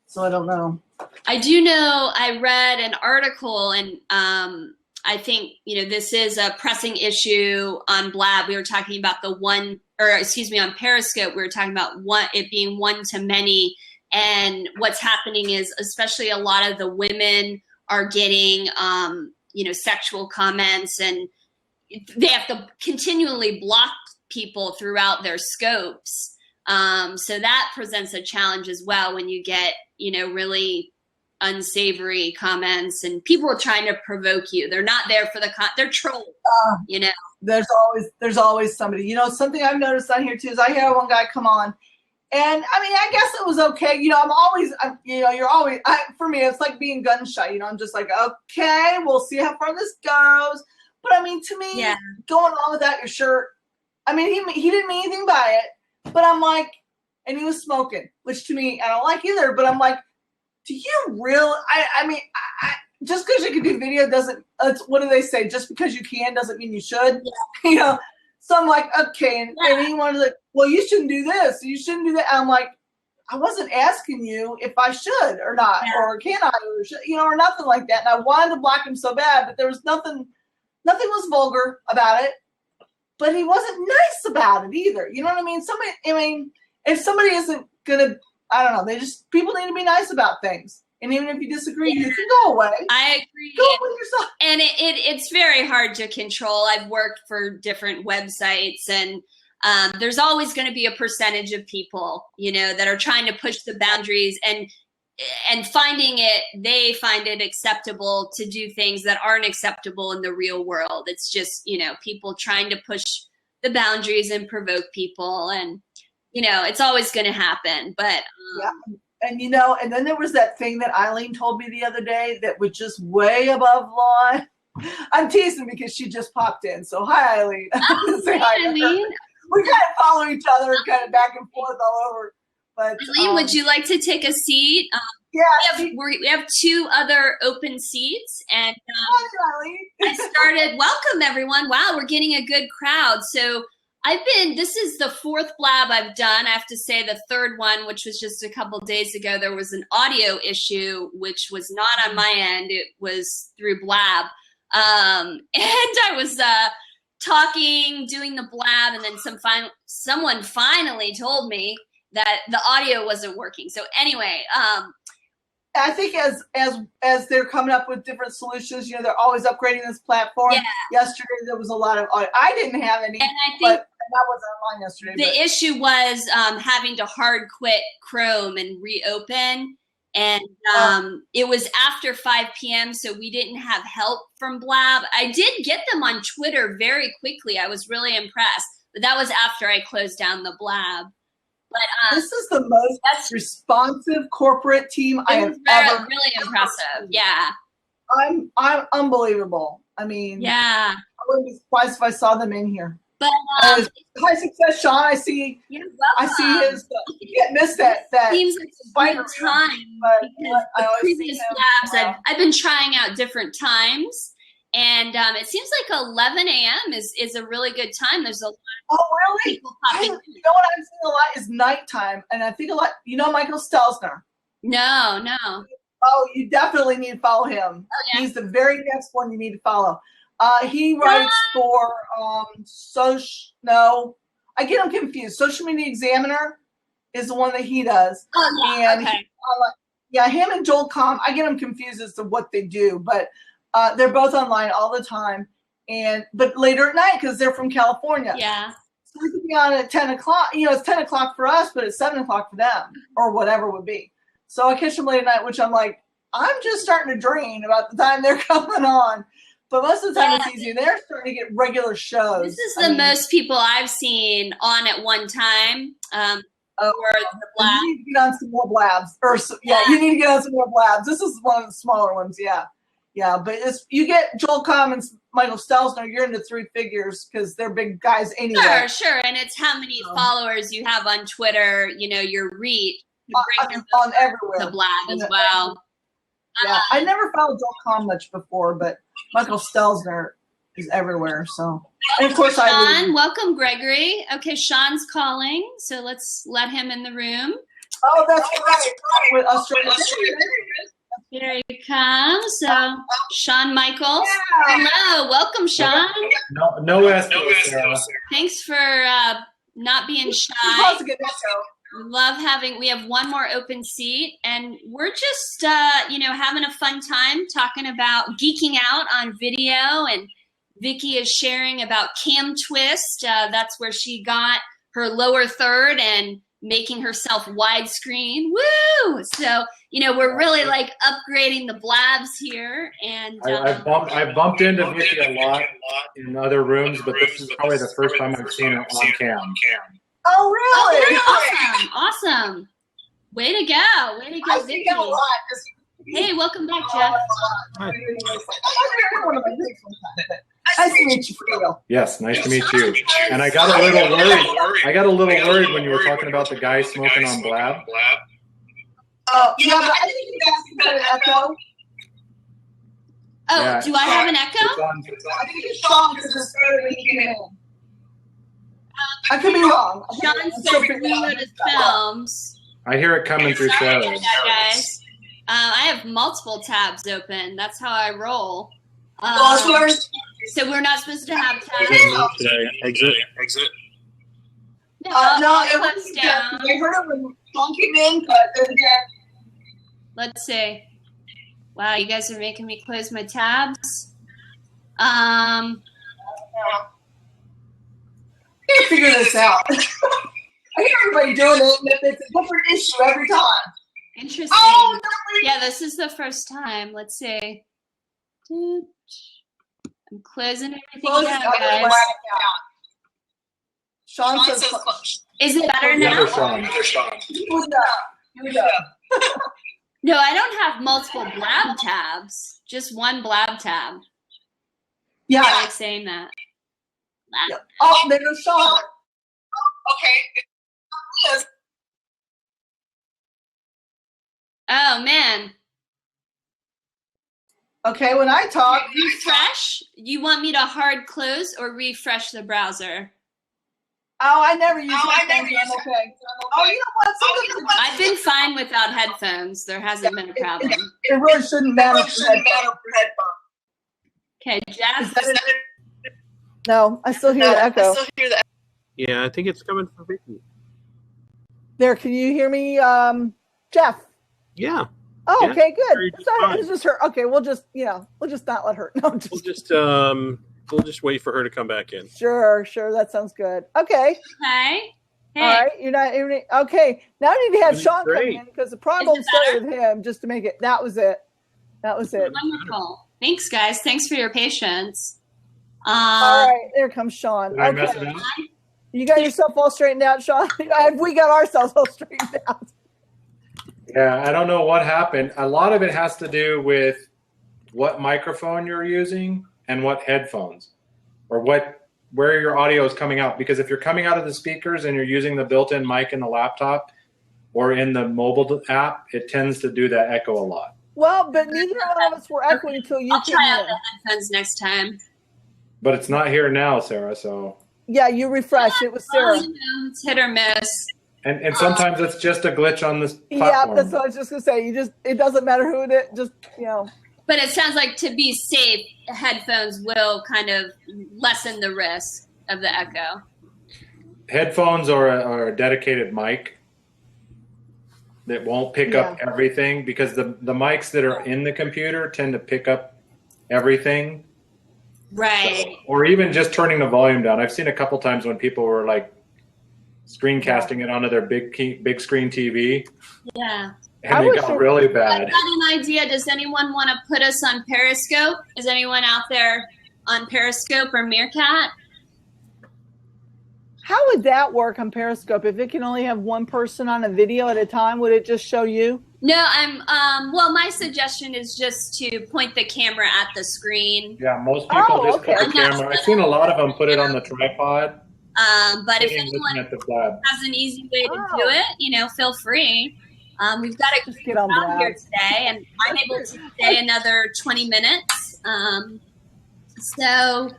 so I don't know. I do know I read an article, and I think, this is a pressing issue on Blab. We were talking about on Periscope, we were talking about it being one to many. And what's happening is, especially a lot of the women are getting, sexual comments, and they have to continually block people throughout their scopes. So that presents a challenge as well when you get, really unsavory comments and people are trying to provoke you. They're not there for they're trolls, There's always somebody. Something I've noticed on here too is I hear one guy come on, and I mean, I guess it was okay. For me, it's like being gun shy. I'm just like, okay, we'll see how far this goes. But I mean, to me, going on without your shirt, I mean, he didn't mean anything by it, but I'm like, and he was smoking, which to me, I don't like either, but I'm like, do you really, I mean, just because you can do video doesn't, what do they say? Just because you can doesn't mean you should, So I'm like, okay. And he wanted like, well, you shouldn't do this. You shouldn't do that. And I'm like, I wasn't asking you if I should or not, or can I, or nothing like that. And I wanted to block him so bad, but there was nothing was vulgar about it, but he wasn't nice about it either. You know what I mean? If somebody isn't going to, I don't know, people need to be nice about things. And even if you disagree, you can go away. I agree. Go with yourself. And it's very hard to control. I've worked for different websites, and there's always going to be a percentage of people, that are trying to push the boundaries and they find it acceptable to do things that aren't acceptable in the real world. It's just, people trying to push the boundaries and provoke people, and it's always going to happen, but and and then there was that thing that Eileen told me the other day that was just way above line. I'm teasing because she just popped in. So hi, Eileen. Say hi, Eileen. We kind of follow each other, kind of back and forth all over. But Eileen, would you like to take a seat? We have 2 other open seats, and I started. Welcome everyone! Wow, we're getting a good crowd. So this is the 4th Blab I've done. I have to say the 3rd one, which was just a couple days ago, there was an audio issue, which was not on my end. It was through Blab. And I was talking, doing the Blab, and then someone finally told me that the audio wasn't working. So anyway, I think as they're coming up with different solutions, they're always upgrading this platform. Yeah. Yesterday there was a lot of audio. I didn't have any, and I think that was online yesterday. The issue was having to hard quit Chrome and reopen, and it was after 5 p.m., so we didn't have help from Blab. I did get them on Twitter very quickly. I was really impressed, but that was after I closed down the Blab. But this is the most that's responsive corporate team I have ever. really impressive. Yeah. I'm unbelievable. I mean, Yeah. I wouldn't be surprised if I saw them in here. But high success, Sean. I see. I see his. You can't miss that. Seems like a good time because the previous labs I've been trying out different times, and it seems like 11 a.m. is a really good time. There's a lot of really? people popping. You know what I'm seeing a lot is nighttime, and I think a lot. You know Michael Stelzner. No. Oh, you definitely need to follow him. Oh, yeah? He's the very next one you need to follow. He writes for I get him confused. Social Media Examiner is the one that he does. Oh, yeah. And okay. Him and Joel Comm, I get them confused as to what they do, but they're both online all the time. But later at night because they're from California. Yeah. So we could be on at 10 o'clock. You know, it's 10 o'clock for us, but it's 7 o'clock for them or whatever it would be. So I catch them late at night, which I'm like, I'm just starting to drain about the time they're coming on. But most of the time it's easy. They're starting to get regular shows. This is the most people I've seen on at one time. For the Blab. You need to get on some more Blabs. You need to get on some more Blabs. This is one of the smaller ones, yeah. Yeah, but you get Joel Comm and Michael Stelzner, you're into three figures because they're big guys anyway. Sure. And it's how many followers you have on Twitter, your reach. On everywhere. The Blab as well. Yeah, I never followed Joel Comm much before, but Michael Stelzner is everywhere. So, and of course, Sean, welcome, Gregory. Okay, Sean's calling, so let's let him in the room. Oh, that's right. With Australia. Here he comes. So, Sean Michaels. Yeah. Hello, welcome, Sean. No echo, Sarah. Thanks for not being shy. We have one more open seat, and we're just, having a fun time talking about geeking out on video, and Vicky is sharing about Cam Twist. That's where she got her lower third and making herself widescreen. Woo! So, we're really upgrading the Blabs here. And I've bumped into Vicky a lot in other rooms, but this is probably the first time I've seen her on cam. Oh, really? Awesome. Way to go, Vicky. A lot. Hey, welcome back, Jeff. Hi. Nice to meet you, for real. Yes, nice to meet you. And I got a little worried. I got a little worried when you were talking about the guy smoking on Blab. But I think you guys can get an echo. Oh, yeah, do I have an echo? I think it's Sean because it's when he came in. I could be wrong. Sean said reload his films. I hear it coming through Sarah. Guys. I have multiple tabs open. That's how I roll. So we're not supposed to have tabs. Exit. No, it was down. I heard it when Sean came in, but then again. Let's see. Wow, you guys are making me close my tabs. I can't figure this out. I hear everybody doing it, and it's a different issue every time. Interesting. Oh, no, yeah, this is the first time. Let's see. I'm closing everything down, guys. Sean says, is it better now? No, I don't have multiple Blab tabs. Just one Blab tab. Yeah. I like saying that. Yeah. Oh, there goes Sean. Okay. Yes. Oh, man. Okay, when I talk. Refresh? You want me to hard close or refresh the browser? Oh, I never use it. Okay. Oh, you know what? I've been fine without headphones. There hasn't been a problem. It really shouldn't matter for headphones. Okay, Jeff. No, I still hear the echo. Yeah, I think it's coming from Vicky. There, can you hear me, Jeff? Yeah. Oh, yeah. Okay, good. Sorry, it's just her. Okay, we'll just not let her. No, we'll just wait for her to come back in. Sure. That sounds good. Okay. Hey. All right. You're not okay. Now I need to have Sean come in because the problem started with him just to make it. That was it. Wonderful. Thanks, guys. Thanks for your patience. All right. There comes Sean. Did I mess it up? You got yourself all straightened out, Sean? We got ourselves all straightened out. Yeah, I don't know what happened. A lot of it has to do with what microphone you're using and what headphones, or where your audio is coming out. Because if you're coming out of the speakers and you're using the built-in mic in the laptop or in the mobile app, it tends to do that echo a lot. Well, but neither one of us were echoing until you I'll came try out in. the headphones next time. But it's not here now, Sarah. So Yeah, you refreshed. It was Sarah. Well, you know, it's hit or miss. and sometimes it's just a glitch on this Yeah, platform. that's what I was just gonna say. It doesn't matter who it is. Just But it sounds like to be safe, headphones will kind of lessen the risk of the echo. Headphones or a dedicated mic that won't pick up everything, because the mics that are in the computer tend to pick up everything. Right. So, or even just turning the volume down. I've seen a couple times when people were like screencasting it onto their big screen TV. Yeah. And it got really I bad. got an idea. Does anyone want to put us on Periscope? Is anyone out there on Periscope or Meerkat? how would that work on Periscope? If it can only have one person on a video at a time, would it just show you? No, well, my suggestion is just to point the camera at the screen. Yeah, most people just put the I'm not camera. I've seen a lot of them put it on the tripod. But if Looking anyone at the Blab. has an easy way to do it, feel free. We've got a Just get on crowd Blab. here today, and I'm able to stay another 20 minutes. So,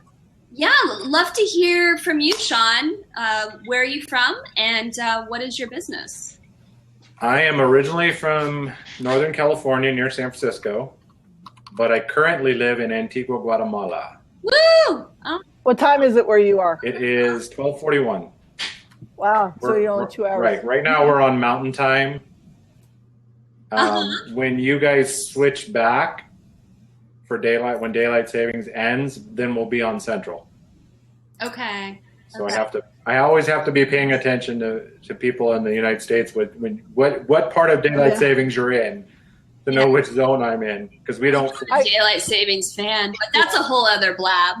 yeah, love to hear from you, Sean. Where are you from, and what is your business? I am originally from Northern California near San Francisco, but I currently live in Antigua, Guatemala. Woo! Oh, What time is it where you are? It is 12:41. Wow, so you're only 2 hours. Right now we're on Mountain Time. When you guys switch back for daylight, when daylight savings ends, then we'll be on Central. okay. So I always have to be paying attention to people in the United States what part of daylight savings you're in to know which zone I'm in, because we don't. I'm a daylight savings fan, but that's a whole other blab.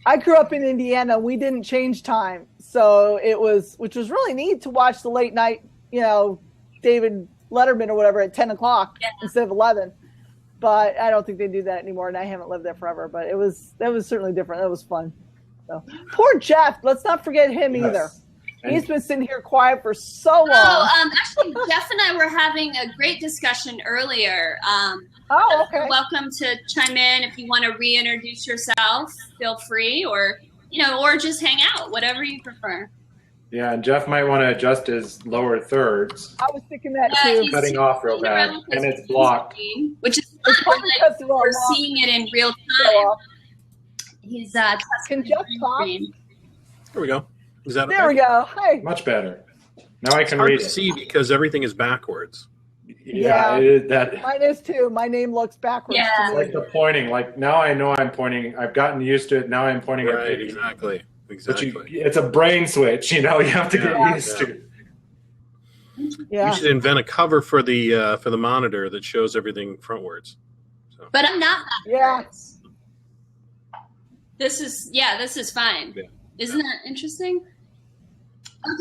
I grew up in Indiana. We didn't change time, so which was really neat to watch the late night, David Letterman or whatever at 10 o'clock instead of 11. But I don't think they do that anymore, and I haven't lived there forever. But that was certainly different. That was fun. So poor Jeff. Let's not forget him either. And He's been sitting here quiet for so long. Actually, Jeff and I were having a great discussion earlier. Okay. You're welcome to chime in if you want to reintroduce yourself. Feel free, or just hang out, whatever you prefer. Yeah, and Jeff might want to adjust his lower thirds. I was thinking that too. he's Cutting off real bad, around and his it's blocked. screen, which is It's fun. probably because of our We're long- seeing it in real so, time. He's Can testing Jeff the talk? screen. There we go. Is that There we go. Hey. Much better. Now I It's can hard read to it. see because everything is backwards. Yeah. It is that. Mine is too. My name looks backwards Yeah. to It's me. like the pointing. Like now I know I'm pointing. I've gotten used to it. Now I'm pointing at Right, me. exactly. But Exactly. it's a brain switch. You have to get Yeah. used to. Yeah. You should invent a cover for the monitor that shows everything frontwards. So. But I'm not Yeah. backwards. This is fine. Yeah. Isn't that interesting?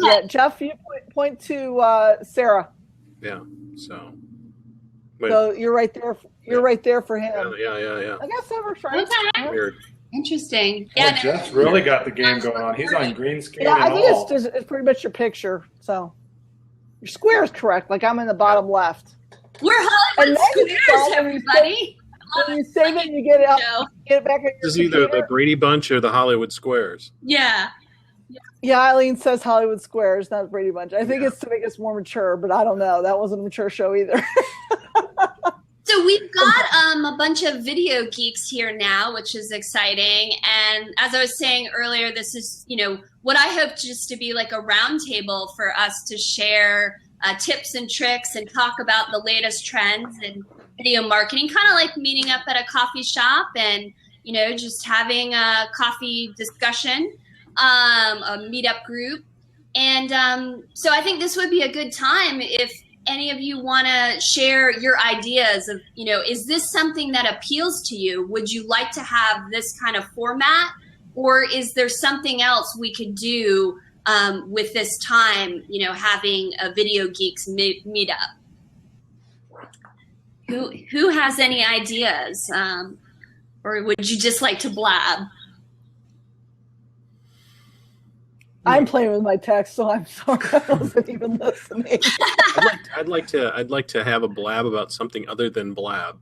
Yeah, Jeff, you point to Sarah. Yeah. So. Wait. So you're right there. You're right there for him. Yeah. I guess that works right. Okay. Weird. Interesting. Yeah, Yeah, no, Jeff's really got the game going on. He's on green screen Yeah, I and think all. it's pretty much your picture. So your square is correct. Like I'm in the bottom left. we're Hollywood And then it's squares, fun. everybody. When you save it, you get it out, Joe. get it back in your This is either the computer. Brady Bunch or the Hollywood Squares. Yeah. Yeah, Eileen says Hollywood Squares, not Brady Bunch. I think it's to make us more mature, but I don't know. That wasn't a mature show either. So we've got a bunch of video geeks here now, which is exciting. And as I was saying earlier, this is, what I hope just to be like a roundtable for us to share tips and tricks and talk about the latest trends in video marketing, kind of like meeting up at a coffee shop and, just having a coffee discussion, a meetup group. And so I think this would be a good time if any of you want to share your ideas of, is this something that appeals to you? Would you like to have this kind of format? or is there something else we could do with this time, having a Video Geeks meetup? Who has any ideas? Or would you just like to blab? I'm playing with my text, so I'm sorry I wasn't even listening. I'd like to have a blab about something other than blab.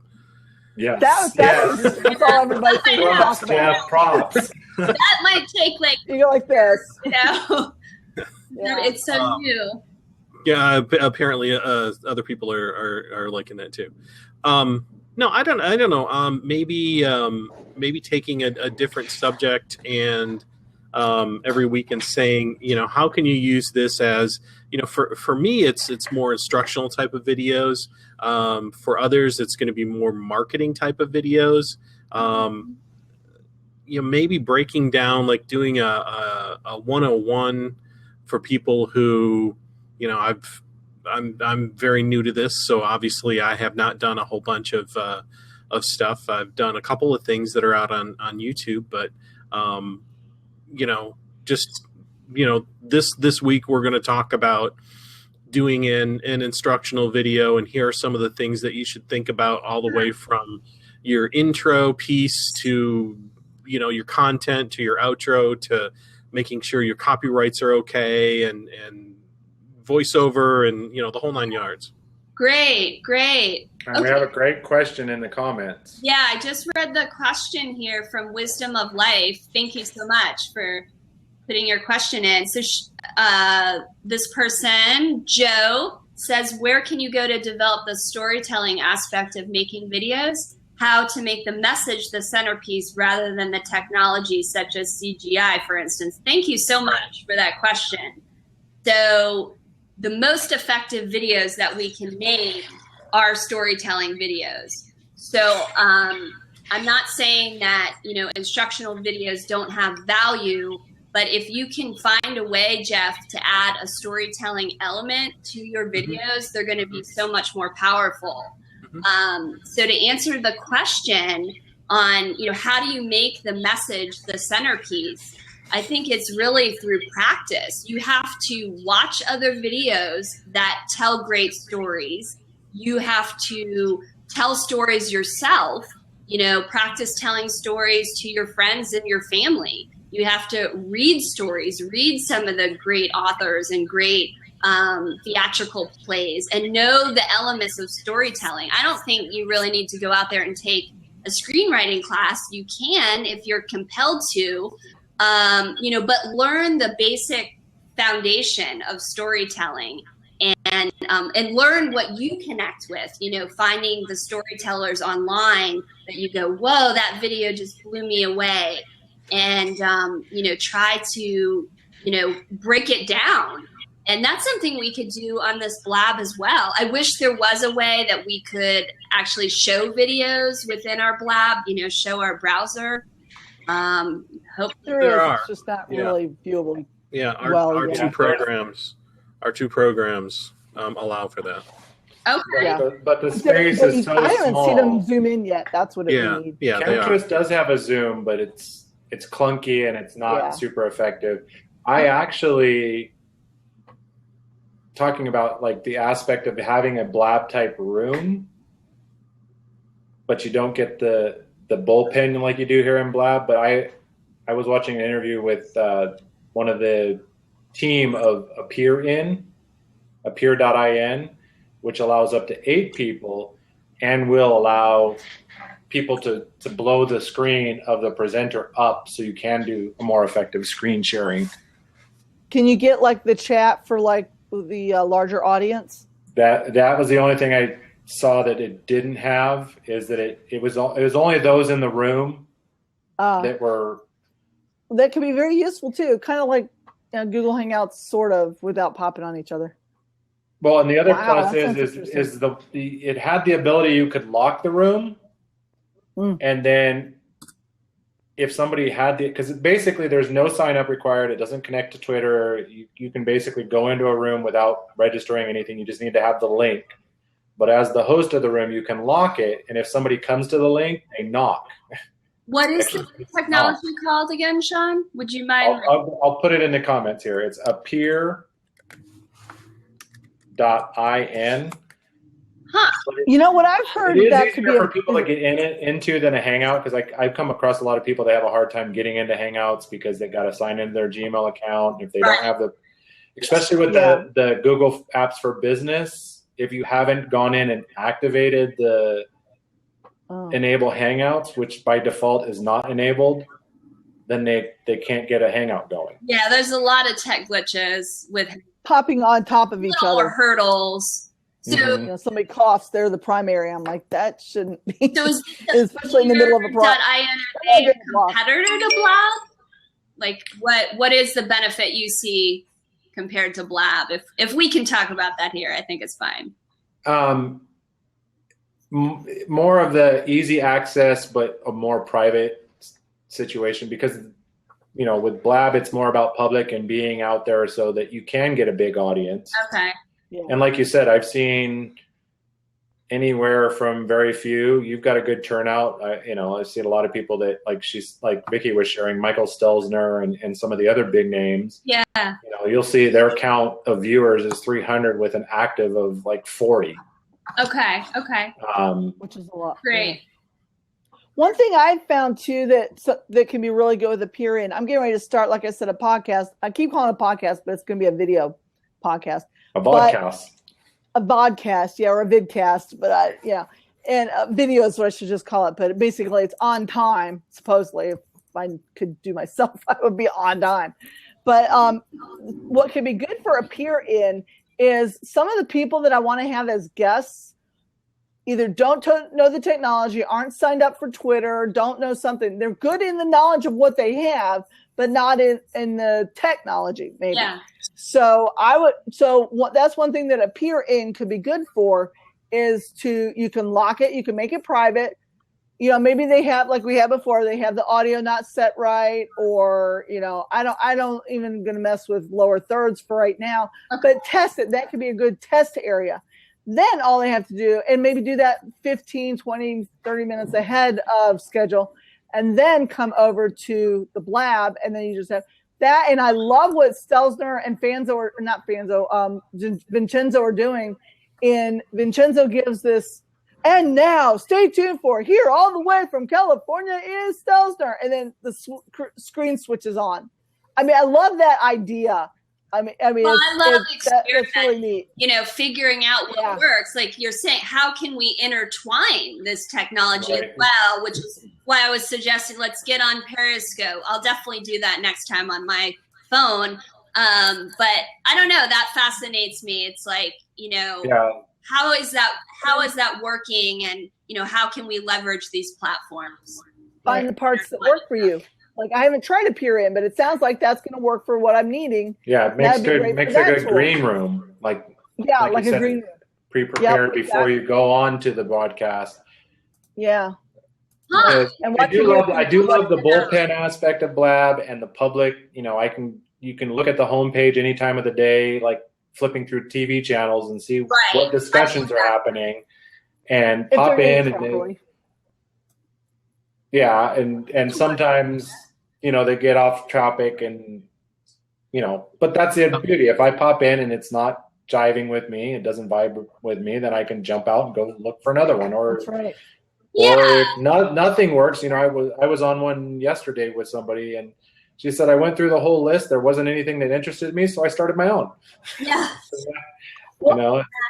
Yes. That's all everybody's saying. Props, Jeff, props. That might take you go like this. It's so new. Yeah, apparently other people are liking that too. No, I don't know. Maybe taking a different subject and every week and saying, how can you use this as, for me, it's more instructional type of videos. For others, it's going to be more marketing type of videos. Maybe breaking down, like doing a 101 for people who, I'm very new to this, so obviously I have not done a whole bunch of stuff. I've done a couple of things that are out on YouTube, but this week we're going to talk about doing an instructional video, and here are some of the things that you should think about, all the way from your intro piece to your content, to your outro, to making sure your copyrights are okay, and voiceover, and the whole 9 yards. Great. And we have a great question in the comments. Yeah, I just read the question here from Wisdom of Life. Thank you so much for putting your question in. So this person, Joe, says, where can you go to develop the storytelling aspect of making videos? How to make the message the centerpiece rather than the technology such as CGI, for instance. Thank you so much for that question. So the most effective videos that we can make are storytelling videos. So I'm not saying that, instructional videos don't have value, but if you can find a way, Jeff, to add a storytelling element to your videos, they're going to be so much more powerful. So to answer the question on, how do you make the message the centerpiece? I think it's really through practice. You have to watch other videos that tell great stories. You have to tell stories yourself, practice telling stories to your friends and your family. You have to read stories, read some of the great authors and great theatrical plays, and know the elements of storytelling. I don't think you really need to go out there and take a screenwriting class. You can if you're compelled to, but learn the basic foundation of storytelling and learn what you connect with, finding the storytellers online that you go, whoa, that video just blew me away. And, try to, break it down. And that's something we could do on this Blab as well. I wish there was a way that we could actually show videos within our Blab, show our browser. Hope there are. It's just not really viewable. Yeah, our two programs allow for that. Okay. Yeah. But the space is so small. I haven't seen them zoom in yet. That's what it needs. Yeah, Chemtress does have a zoom, but it's clunky and it's not super effective. I actually, talking about like the aspect of having a Blab type room, but you don't get the bullpen like you do here in Blab. But I was watching an interview with one of the team of Appear.in, which allows up to 8 people and will allow people to blow the screen of the presenter up so you can do a more effective screen sharing. Can you get like the chat for like the larger audience? That was the only thing I saw that it didn't have, is that it was only those in the room that were. That could be very useful too, kind of like Google Hangouts, sort of, without popping on each other. Well, and the other plus is it had the ability you could lock the room, and then if somebody had because basically there's no sign up required. It doesn't connect to Twitter. You can basically go into a room without registering anything. You just need to have the link. But as the host of the room, you can lock it, and if somebody comes to the link, they knock. What is the technology called again, Sean? Would you mind? I'll put it in the comments here. It's appear.in. Huh. You know what I've heard? It is that easier could be for people to get into than a Hangout, because I've come across a lot of people that have a hard time getting into Hangouts because they got to sign into their Gmail account. If they don't have especially with the Google Apps for Business, if you haven't gone in and activated the enable Hangouts, which by default is not enabled, then they can't get a Hangout going. Yeah, there's a lot of tech glitches with popping on top of each other or hurdles. So somebody coughs, they're the primary. I'm like, that shouldn't be. So especially in the middle of a problem. .inf a competitor to Blab? Like, what is the benefit you see compared to Blab? If we can talk about that here, I think it's fine. More of the easy access, but a more private situation, because with Blab, it's more about public and being out there so that you can get a big audience. Okay. Yeah. And like you said, I've seen anywhere from very few. You've got a good turnout. I've seen a lot of people that like Vicky was sharing, Michael Stelzner and some of the other big names. Yeah. You'll see their count of viewers is 300 with an active of like 40. Okay. Which is a lot. Great. Yeah. One thing I've found too that can be really good with Appear In. I'm getting ready to start, like I said, a podcast. I keep calling it a podcast, but it's going to be a video podcast. A podcast. A vodcast, or a vidcast, but and video is what I should just call it. But basically, it's on time. Supposedly, if I could do myself, I would be on time. But what can be good for Appear In is some of the people that I want to have as guests either don't know the technology, aren't signed up for Twitter, don't know something. They're good in the knowledge of what they have, but not in the technology, maybe. Yeah. So that's one thing that Appear In could be good for, is you can lock it, you can make it private. Maybe they have, like we had before, they have the audio not set right, or I don't even gonna mess with lower thirds for right now, but test it. That could be a good test area. Then all they have to do, and maybe do that 15, 20, 30 minutes ahead of schedule, and then come over to the Blab, and then you just have that. And I love what Stelzner and Vincenzo are doing. And Vincenzo gives this, and now stay tuned for here all the way from California is Stelzner, and then the screen switches on. I mean, I love that idea. I love the that's really neat. Figuring out what works. Like you're saying, how can we intertwine this technology as well? Which is why I was suggesting let's get on Periscope. I'll definitely do that next time on my phone. But I don't know. That fascinates me. It's like, how is that working? And, how can we leverage these platforms? Find the parts that work for you. Like, I haven't tried Appear In, but it sounds like that's going to work for what I'm needing. Yeah, it makes a good green room. Like a green room. Pre-prepared before you go on to the broadcast. Yeah. Huh. I do love the bullpen aspect of Blab and the public. You can look at the homepage any time of the day, like flipping through TV channels and see what discussions are happening, and pop in and sometimes they get off topic, and but that's the beauty. If I pop in and it's not jiving with me, it doesn't vibe with me, then I can jump out and go look for another one. Or that's right. Or if nothing works, I was on one yesterday with somebody, and she said, I went through the whole list. There wasn't anything that interested me, so I started my own. Yeah.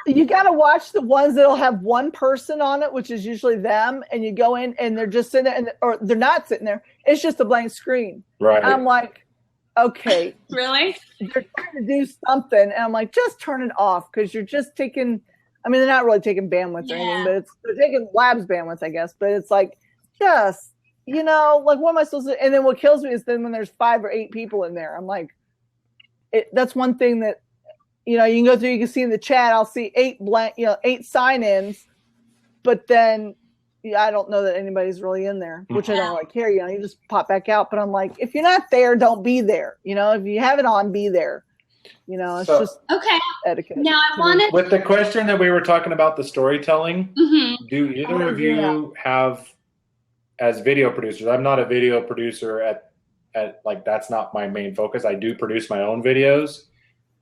You got to watch the ones that'll have one person on it, which is usually them, and you go in and they're just sitting there, or they're not sitting there. It's just a blank screen. Right. I'm like, okay. Really? They're trying to do something, and I'm like, just turn it off, because you're just taking. I mean, they're not really taking bandwidth or anything, but they're taking Lab's bandwidth, I guess. But it's like, just. Like, what am I supposed to? And then what kills me is then when there's 5 or 8 people in there, I'm like, that's one thing that, you can go through, you can see in the chat, I'll see 8 sign-ins, but then I don't know that anybody's really in there, which I don't really care. You just pop back out. But I'm like, if you're not there, don't be there. If you have it on, be there. It's just etiquette. Now I wanted with the question that we were talking about, the storytelling. Mm-hmm. Do either of you have as video producers. I'm not a video producer at like, that's not my main focus. I do produce my own videos,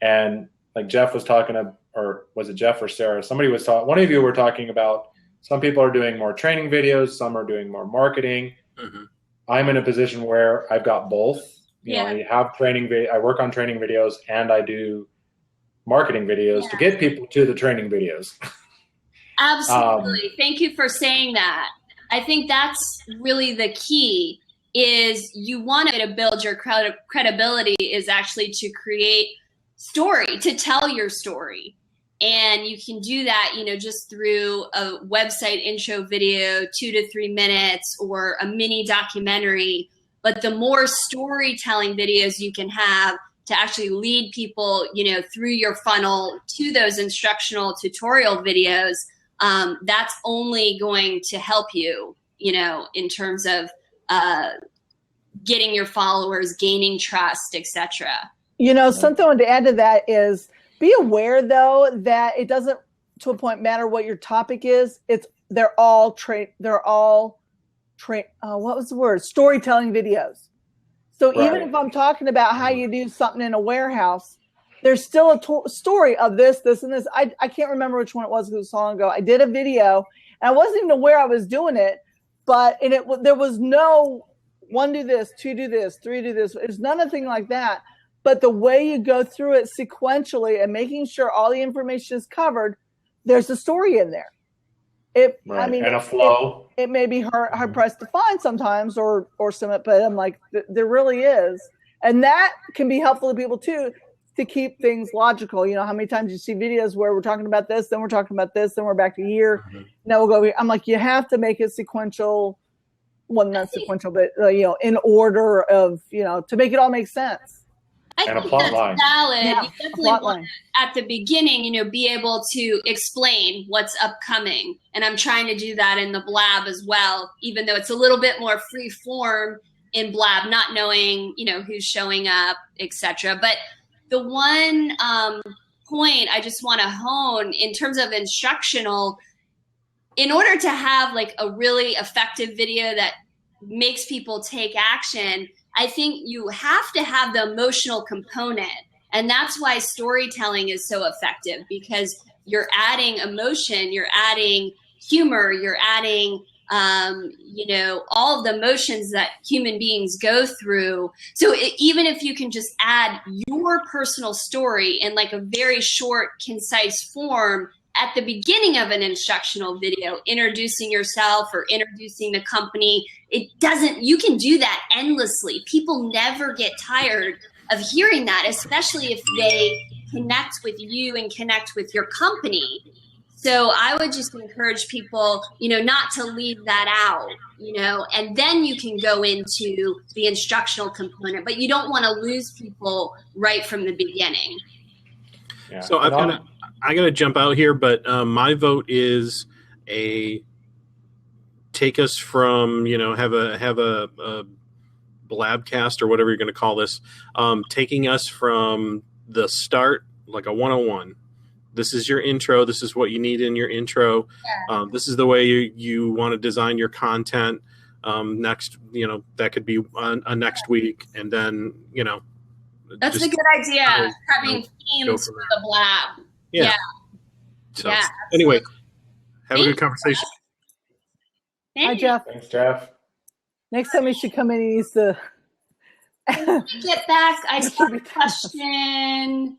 and like Jeff was talking about, or was it Jeff or Sarah? Somebody was talking. One of you were talking about some people are doing more training videos, some are doing more marketing. Mm-hmm. I'm in a position where I've got both. You know, I have training. I work on training videos, and I do marketing videos to get people to the training videos. Absolutely. Thank you for saying that. I think that's really the key. Is you want to build your credibility is actually to create story, to tell your story. And you can do that, you know, just through a website intro video, 2 to 3 minutes, or a mini documentary. But the more storytelling videos you can have to actually lead people, you know, through your funnel to those instructional tutorial videos, that's only going to help you, you know, in terms of getting your followers, gaining trust, etc. You know, something I wanted to add to that is be aware, though, that it doesn't, to a point, matter what your topic is. They're all what was the word? Storytelling videos. So even if I'm talking about how you do something in a warehouse, there's still a story of this, and this. I can't remember which one it was because it was so long ago. I did a video, and I wasn't even aware I was doing it, but there was no 1 do this, 2 do this, 3 do this. There's nothing like that. But the way you go through it sequentially and making sure all the information is covered, there's a story in there. I mean, and a flow. It may be hard pressed to find sometimes, or something, but I'm like, there really is, and that can be helpful to people too, to keep things logical. You know, how many times you see videos where we're talking about this, then we're talking about this, then we're back to here. Mm-hmm. Now we'll go here. I'm like, you have to make it sequential. Well, not sequential, but you know, in order of, you know, to make it all make sense. I think that's valid. Yeah, you definitely want at the beginning, you know, be able to explain what's upcoming. And I'm trying to do that in the Blab as well, even though it's a little bit more free form in Blab, not knowing, you know, who's showing up, etc. But the one point I just want to hone in terms of instructional, in order to have like a really effective video that makes people take action, I think you have to have the emotional component. And that's why storytelling is so effective, because you're adding emotion, you're adding humor, you're adding, you know, all of the emotions that human beings go through. So even if you can just add your personal story in like a very short, concise form at the beginning of an instructional video, introducing yourself or introducing the company, you can do that endlessly. People never get tired of hearing that, especially if they connect with you and connect with your company. So I would just encourage people, you know, not to leave that out, you know, and then you can go into the instructional component, but you don't want to lose people right from the beginning. Yeah. So I got to jump out here, but my vote is take us from, you know, have a Blabcast or whatever you're going to call this, taking us from the start, like a 101. This is your intro. This is what you need in your intro. Yeah. This is the way you want to design your content. Next, you know, that could be a next week, and then, you know. That's a good idea. Having themes for the Blab. Yeah. So, anyway, have a good conversation. Hi, Jeff. Thanks, Jeff. Next time you should come in, he needs to get back. I saw a question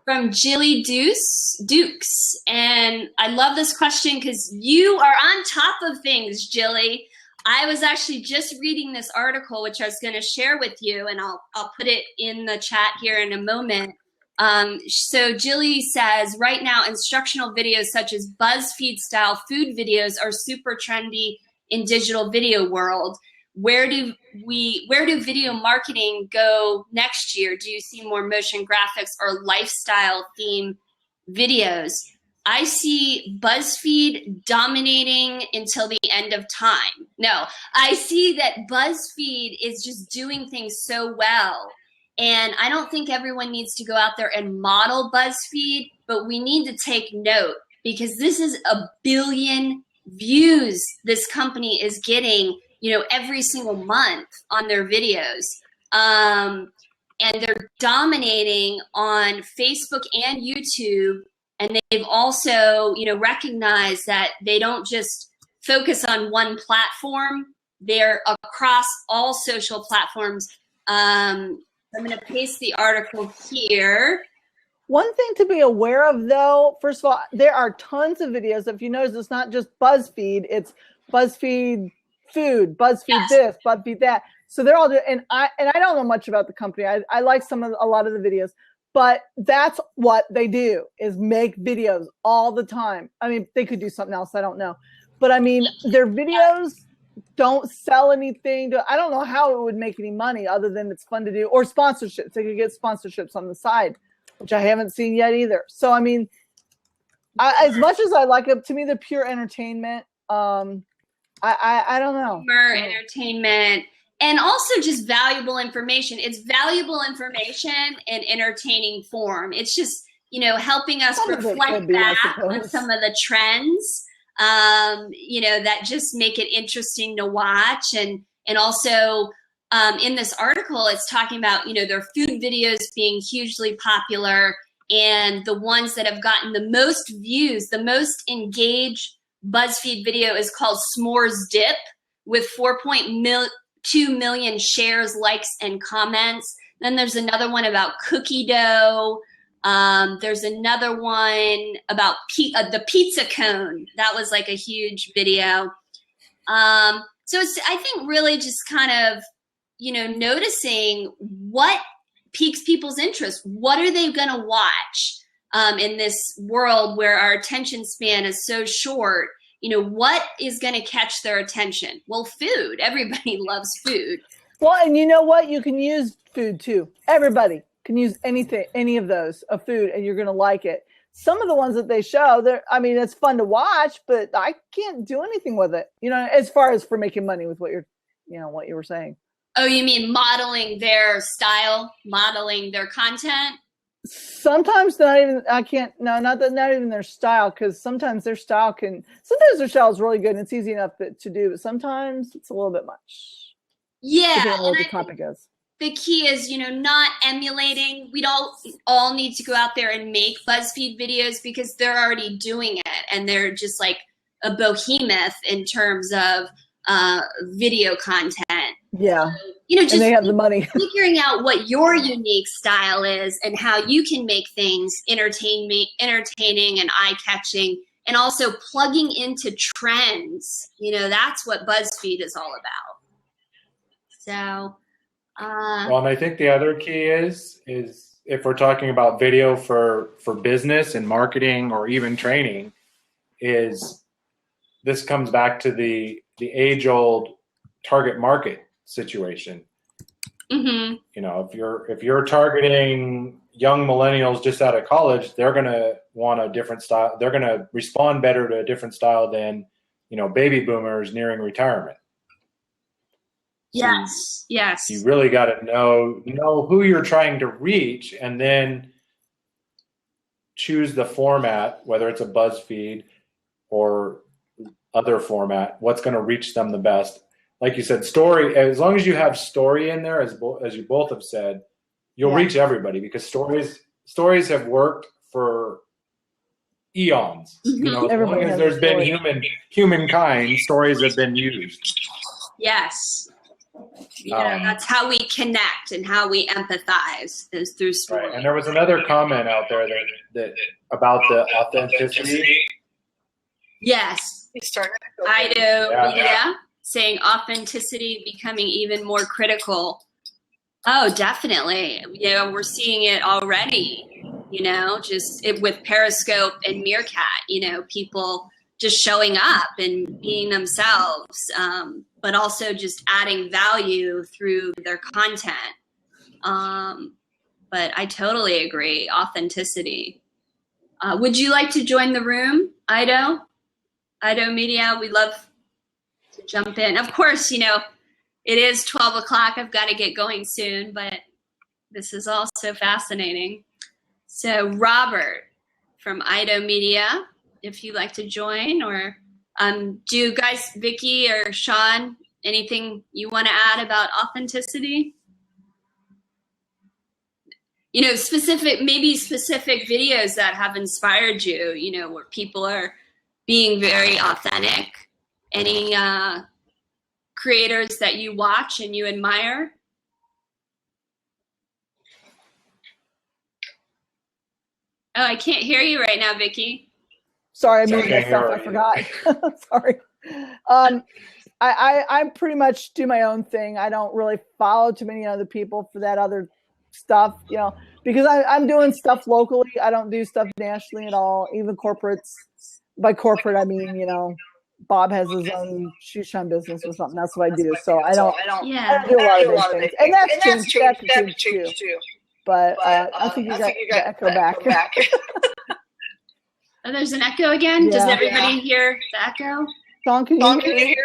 from Jilly Dukes, and I love this question because you are on top of things, Jilly. I was actually just reading this article, which I was going to share with you, and I'll put it in the chat here in a moment. So Jilly says, right now, instructional videos such as BuzzFeed-style food videos are super trendy in digital video world. Where do video marketing go next year? Do you see more motion graphics or lifestyle theme videos? I see BuzzFeed dominating until the end of time. No, I see that BuzzFeed is just doing things so well. And I don't think everyone needs to go out there and model BuzzFeed, but we need to take note, because this is 1 billion views this company is getting every single month on their videos. And they're dominating on Facebook and YouTube. And they've also, recognized that they don't just focus on one platform. They're across all social platforms. I'm going to paste the article here. One thing to be aware of, though, first of all, there are tons of videos. If you notice, it's not just BuzzFeed. It's BuzzFeed food, BuzzFeed this, BuzzFeed that. So they're all doing, and I don't know much about the company. I like a lot of the videos, but that's what they do, is make videos all the time. I mean, they could do something else. I don't know. But I mean, their videos don't sell anything. I don't know how it would make any money other than it's fun to do, or sponsorships. They could get sponsorships on the side, which I haven't seen yet either. So, I mean, as much as I like it, to me, they're pure entertainment. I don't know. Humor, entertainment, and also just valuable information. It's valuable information in entertaining form. It's just, helping us reflect back on some of the trends, that just make it interesting to watch. And also, in this article, it's talking about, their food videos being hugely popular, and the ones that have gotten the most views, the most engaged BuzzFeed video is called S'mores Dip, with 4.2 million shares, likes, and comments. Then there's another one about cookie dough. There's another one about the pizza cone. That was like a huge video. So it's, I think, really just kind of, noticing what piques people's interest. What are they going to watch in this world where our attention span is so short? What is going to catch their attention? Well, food. Everybody loves food. Well, and you know what? You can use food too. Everybody can use anything, any of those of food, and you're going to like it. Some of the ones that they show, it's fun to watch, but I can't do anything with it. As far as for making money with what what you were saying. Oh, you mean modeling their style, modeling their content? Sometimes not even their style, because sometimes their style is really good and it's easy enough to do, but sometimes it's a little bit much. Yeah. Depending on what the topic is. The key is, not emulating. We don't all need to go out there and make BuzzFeed videos, because they're already doing it, and they're just like a behemoth in terms of video content. Yeah. So, just and they have the money. Figuring out what your unique style is and how you can make things entertaining and eye-catching, and also plugging into trends. That's what BuzzFeed is all about. So, well, and I think the other key is if we're talking about video for business and marketing or even training, is this comes back to the age-old target market situation. Mm-hmm. If you're targeting young millennials just out of college, they're going to want a different style. They're going to respond better to a different style than, baby boomers nearing retirement. So yes. You really got to know who you're trying to reach, and then choose the format, whether it's a BuzzFeed or other format, what's going to reach them the best. Like you said, story, as long as you have story in there, as you both have said, you'll reach everybody, because stories have worked for eons. Mm-hmm. As long as there's been humankind, stories have been used. Yes. That's how we connect and how we empathize, is through story. Right. And there was another comment out there that about the authenticity. Yes. Ido Media saying authenticity becoming even more critical. Oh, definitely. We're seeing it already, just with Periscope and Meerkat, people just showing up and being themselves, but also just adding value through their content. But I totally agree. Authenticity. Would you like to join the room, Ido Media? We'd love to jump in. Of course, it is 12 o'clock. I've got to get going soon, but this is also fascinating. So Robert from Ido Media, if you'd like to join, or do you guys, Vicky or Sean, anything you want to add about authenticity? You know, specific videos that have inspired you, you know, where people are being very authentic. Any creators that you watch and you admire? Oh, I can't hear you right now, Vicky. Sorry, I muted myself. I forgot. Sorry. I pretty much do my own thing. I don't really follow too many other people for that other stuff, you know, because I'm doing stuff locally. I don't do stuff nationally at all, even corporates. By corporate, I mean, you know, Bob has his own shoe shine business or something. That's what I do. So I don't do a lot of those things. And that's changed too. But I think you got the echo back. Oh, there's an echo again? Yeah. Does everybody hear the echo? Sean, can you hear it?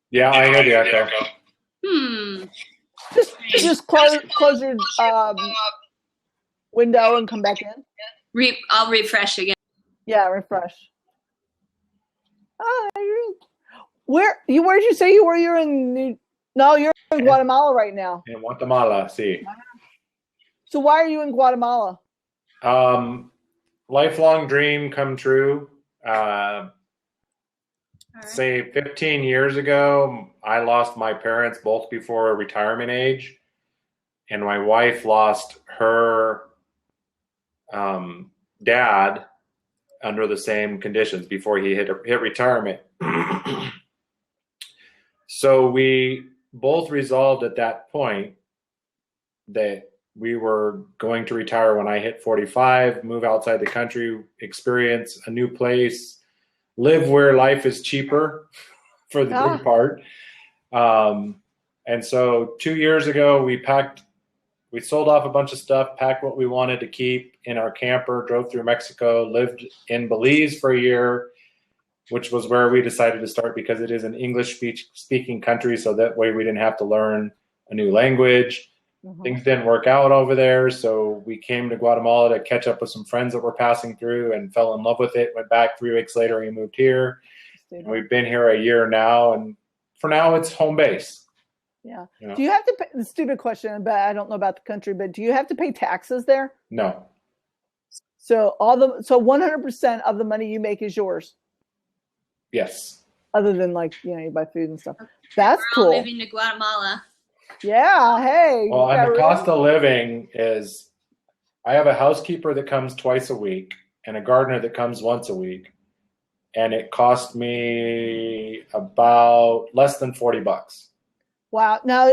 Yeah, I hear the echo. Just close your window and come back in. I'll refresh again. Yeah, refresh. Where did you say you were? You're in you're in Guatemala right now. In Guatemala, sí. So why are you in Guatemala? Lifelong dream come true. Say 15 years ago, I lost my parents both before retirement age, and my wife lost her dad under the same conditions before he hit retirement. So we both resolved at that point that we were going to retire when I hit 45, move outside the country, experience a new place, live where life is cheaper for the good part. And so 2 years ago, we sold off a bunch of stuff, packed what we wanted to keep in our camper, drove through Mexico, lived in Belize for a year, which was where we decided to start because it is an English speaking country. So that way we didn't have to learn a new language. Mm-hmm. Things didn't work out over there. So we came to Guatemala to catch up with some friends that were passing through and fell in love with it. Went back 3 weeks later and we moved here. And we've been here a year now. And for now, it's home base. Yeah. You know? Do you have to pay, the stupid question, but I don't know about the country, but do you have to pay taxes there? No. So 100% of the money you make is yours? Yes. Other than you buy food and stuff. That's cool. We're all moving to Guatemala. Yeah. Hey. Well, and the cost of living is, I have a housekeeper that comes twice a week and a gardener that comes once a week. And it cost me about less than $40. Wow. Now,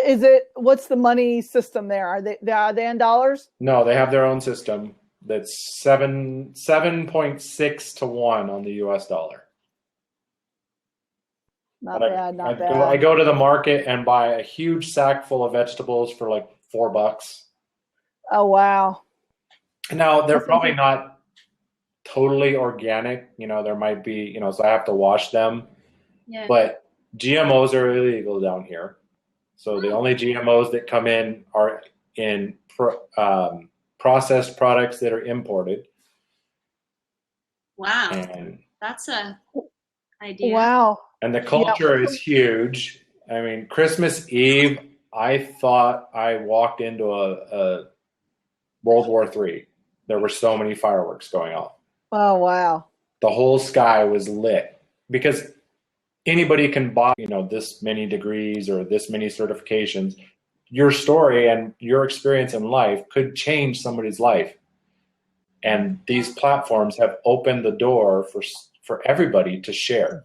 what's the money system there? Are they in dollars? No, they have their own system that's 7.6 to 1 on the US dollar. Not bad. I go to the market and buy a huge sack full of vegetables for like $4. Oh, wow. Now, they're probably not totally organic. You know, there might be, so I have to wash them. Yeah. But GMOs are illegal down here. So the only GMOs that come in are in processed products that are imported. Wow. And that's a idea. Wow. And the culture is huge. I mean, Christmas Eve, I thought I walked into a World War III. There were so many fireworks going off. Oh, wow. The whole sky was lit because anybody can buy, this many degrees or this many certifications. Your story and your experience in life could change somebody's life. And these platforms have opened the door for everybody to share.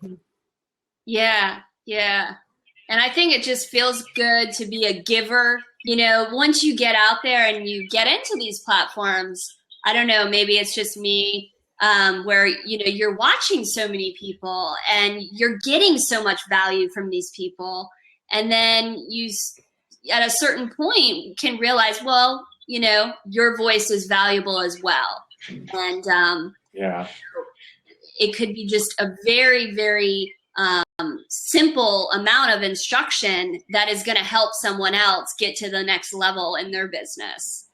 Yeah. And I think it just feels good to be a giver. Once you get out there and you get into these platforms, I don't know, maybe it's just me, where, you're watching so many people and you're getting so much value from these people. And then you, at a certain point, can realize, well, your voice is valuable as well. And it could be just a very, very simple amount of instruction that is going to help someone else get to the next level in their business.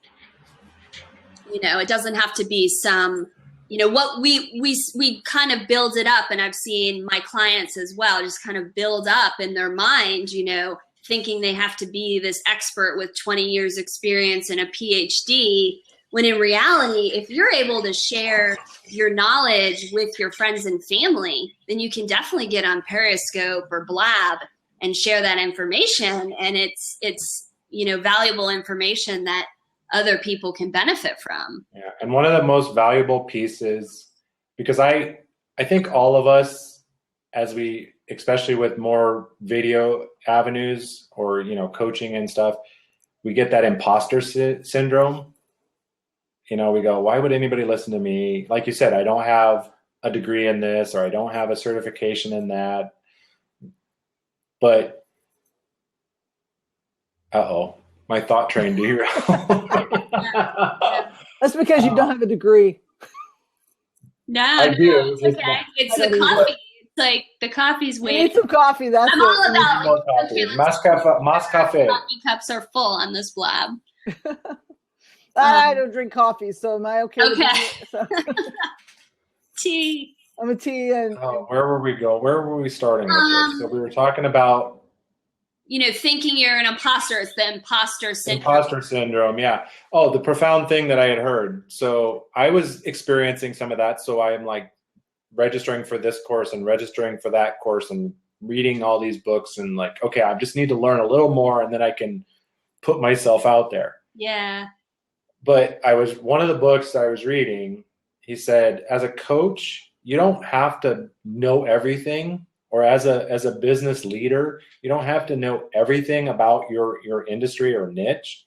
It doesn't have to be some you know, what we kind of build it up, and I've seen my clients as well just kind of build up in their mind, you know, thinking they have to be this expert with 20 years experience and a PhD, when in reality, if you're able to share your knowledge with your friends and family, then you can definitely get on Periscope or Blab and share that information, and it's you know, valuable information that other people can benefit from. Yeah, and one of the most valuable pieces, because I think all of us, as we, especially with more video avenues or, you know, coaching and stuff, we get that imposter syndrome. You know, we go, why would anybody listen to me? Like you said, I don't have a degree in this, or I don't have a certification in that. But, my thought train derailed. That's because you don't have a degree. No, I do. it's okay. It's the coffee. It's like the coffee's You waiting. need some coffee. That's I'm it. all about More coffee. Mas cafe. coffee cups are full on this Blab. I don't drink coffee, so am I okay? Okay. With that? So, Tea. I'm a tea and Where were we starting with this? So we were talking about You know, thinking you're an imposter. It's the imposter syndrome. imposter syndrome, yeah. Oh, the profound thing that I had heard. So I was experiencing some of that. So I'm like registering for this course and registering for that course and reading all these books and like, okay, I just need to learn a little more and then I can put myself out there. Yeah. But one of the books I was reading, he said, as a coach, you don't have to know everything. Or as a business leader, you don't have to know everything about your industry or niche.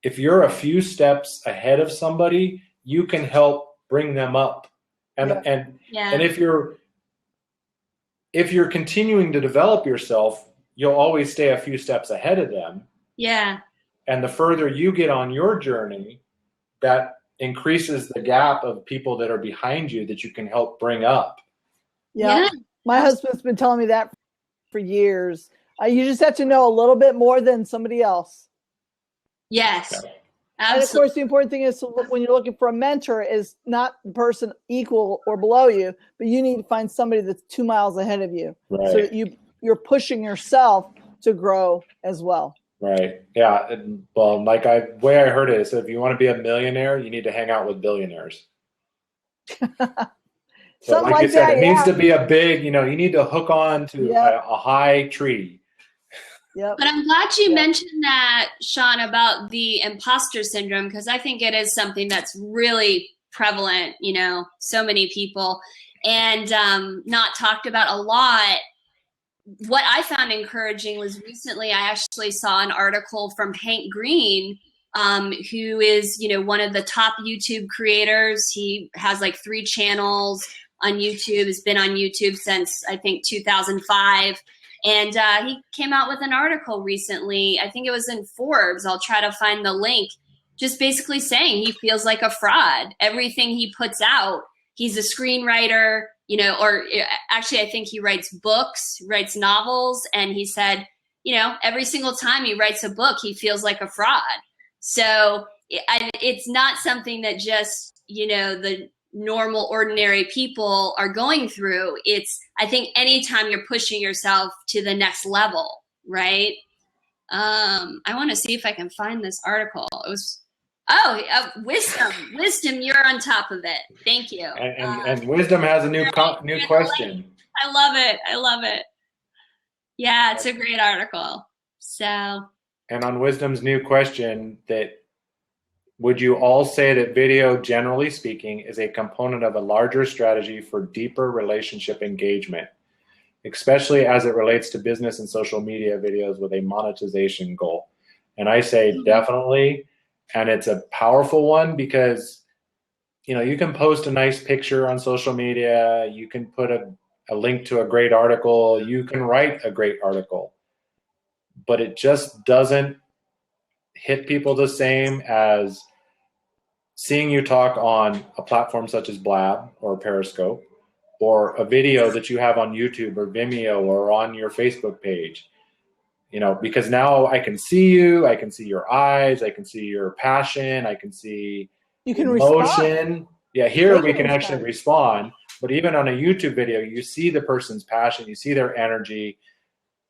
If you're a few steps ahead of somebody, you can help bring them up. And if you're continuing to develop yourself, you'll always stay a few steps ahead of them. Yeah. And the further you get on your journey, that increases the gap of people that are behind you that you can help bring up. yeah. My husband's been telling me that for years. You just have to know a little bit more than somebody else. Yes. Okay. And of course, the important thing is when you're looking for a mentor is not the person equal or below you, but you need to find somebody that's 2 miles ahead of you, Right. so that you're pushing yourself to grow as well. Right. Yeah. And, well, like the way I heard it is, if you want to be a millionaire, you need to hang out with billionaires. So Something like you said, that, it needs to be a big, you need to hook on to a high tree. Yep. But I'm glad you mentioned that, Sean, about the imposter syndrome, because I think it is something that's really prevalent, so many people, and not talked about a lot. What I found encouraging was recently I actually saw an article from Hank Green, who is, one of the top YouTube creators. He has like 3 channels on YouTube, has been on YouTube since I think 2005. And he came out with an article recently. I think it was in Forbes. I'll try to find the link. Just basically saying he feels like a fraud. Everything he puts out, he's a screenwriter, or actually I think he writes books, writes novels. And he said, every single time he writes a book, he feels like a fraud. So it's not something that just, the normal, ordinary people are going through. It's, I think, anytime you're pushing yourself to the next level, right? I want to see if I can find this article. It was, wisdom. You're on top of it. Thank you. And Wisdom has a new question. I love it. Yeah, it's a great article. So. And on Wisdom's new question, that would you all say that video, generally speaking, is a component of a larger strategy for deeper relationship engagement, especially as it relates to business and social media videos with a monetization goal? And I say definitely, and it's a powerful one because, you can post a nice picture on social media, you can put a link to a great article, you can write a great article, but it just doesn't hit people the same as seeing you talk on a platform such as Blab or Periscope, or a video that you have on YouTube or Vimeo or on your Facebook page. Because now I can see you, I can see your eyes, I can see your passion, I can see you can emotion. respond. Yeah, here They we can can actually inspire. respond, but even on a YouTube video, you see the person's passion, you see their energy,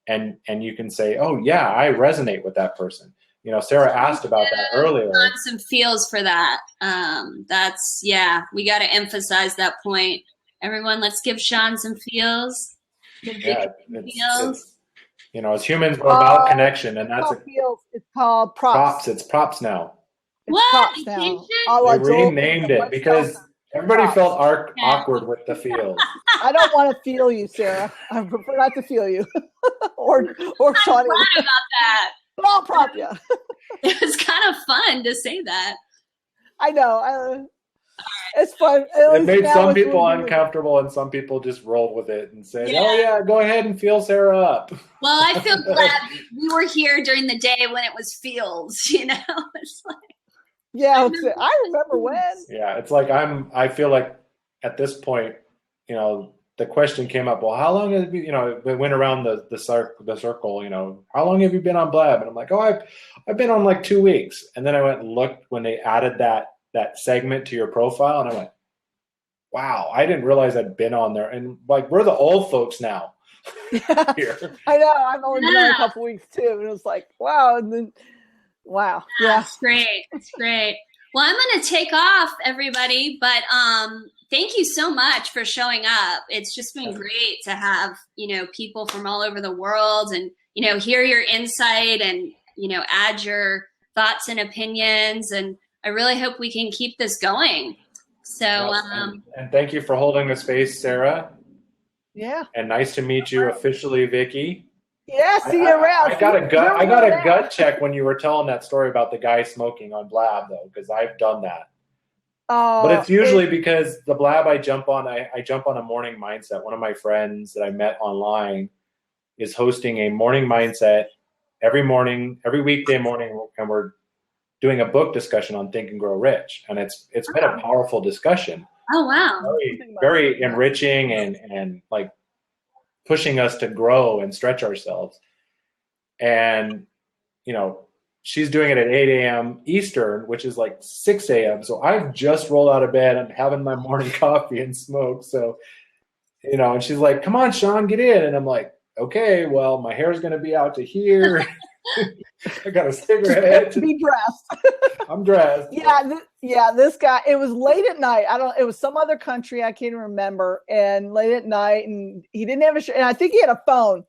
and you can say, oh yeah, I resonate with that person. You know, Sarah asked about that earlier. On some feels for that. That's we got to emphasize that point. Everyone, let's give Sean some feels. Give Yeah, Vicky some feels. it's you know, as humans, we're about connection, and It's that's called feels. It's called props. props. It's props now. It's What? props now. Vacation? A la They Joel renamed Kinnaman. it Let's because go. everybody Props. felt Yeah. awkward with the feels. I don't want to feel you, Sarah. I prefer not to feel you. or Shawnee. Glad about that. But I'll prop you. It was kind of fun to say that. I know. It's fun. It made some it's people really good. uncomfortable, and some people just rolled with it and said, Yeah. "Oh yeah, go ahead and feel Sarah up." Well, I feel glad we were here during the day when it was feels, you know? It's like, Yeah, I remember when. Yeah, it's like I feel like at this point, you know, the question came up. Well, how long have you? You know, we went around the circle. You know, how long have you been on Blab? And I'm like, oh, I've been on like 2 weeks. And then I went and looked when they added that segment to your profile, and I went, wow, I didn't realize I'd been on there. And like, we're the old folks now. Here. I know. I've only been on a couple weeks too, and it was like, wow. And then, wow. Yeah. It's great. It's great. Well, I'm going to take off, everybody, but thank you so much for showing up. It's just been great to have, you know, people from all over the world and, you know, hear your insight and, you know, add your thoughts and opinions. And I really hope we can keep this going. So, and thank you for holding the space, Sarah. Yeah. And nice to meet you officially, Vicky. Yeah. See you around. I got a gut check when you were telling that story about the guy smoking on Blab, though, because I've done that. But it's usually because the Blab I jump on a morning mindset. One of my friends that I met online is hosting a morning mindset every morning, every weekday morning, and we're doing a book discussion on Think and Grow Rich. And it's been a powerful discussion. oh, wow. Very, very enriching and like pushing us to grow and stretch ourselves. And, you know, she's doing it at 8 a.m. Eastern, which is like 6 a.m. So I've just rolled out of bed. I'm having my morning coffee and smoke. So, you know, and she's like, come on, Sean, get in. And I'm like, okay, well, my hair's going to be out to here. I got a cigarette. Be dressed. I'm dressed. Yeah. This guy, it was late at night. It was some other country. I can't remember. And late at night, and he didn't have and I think he had a phone.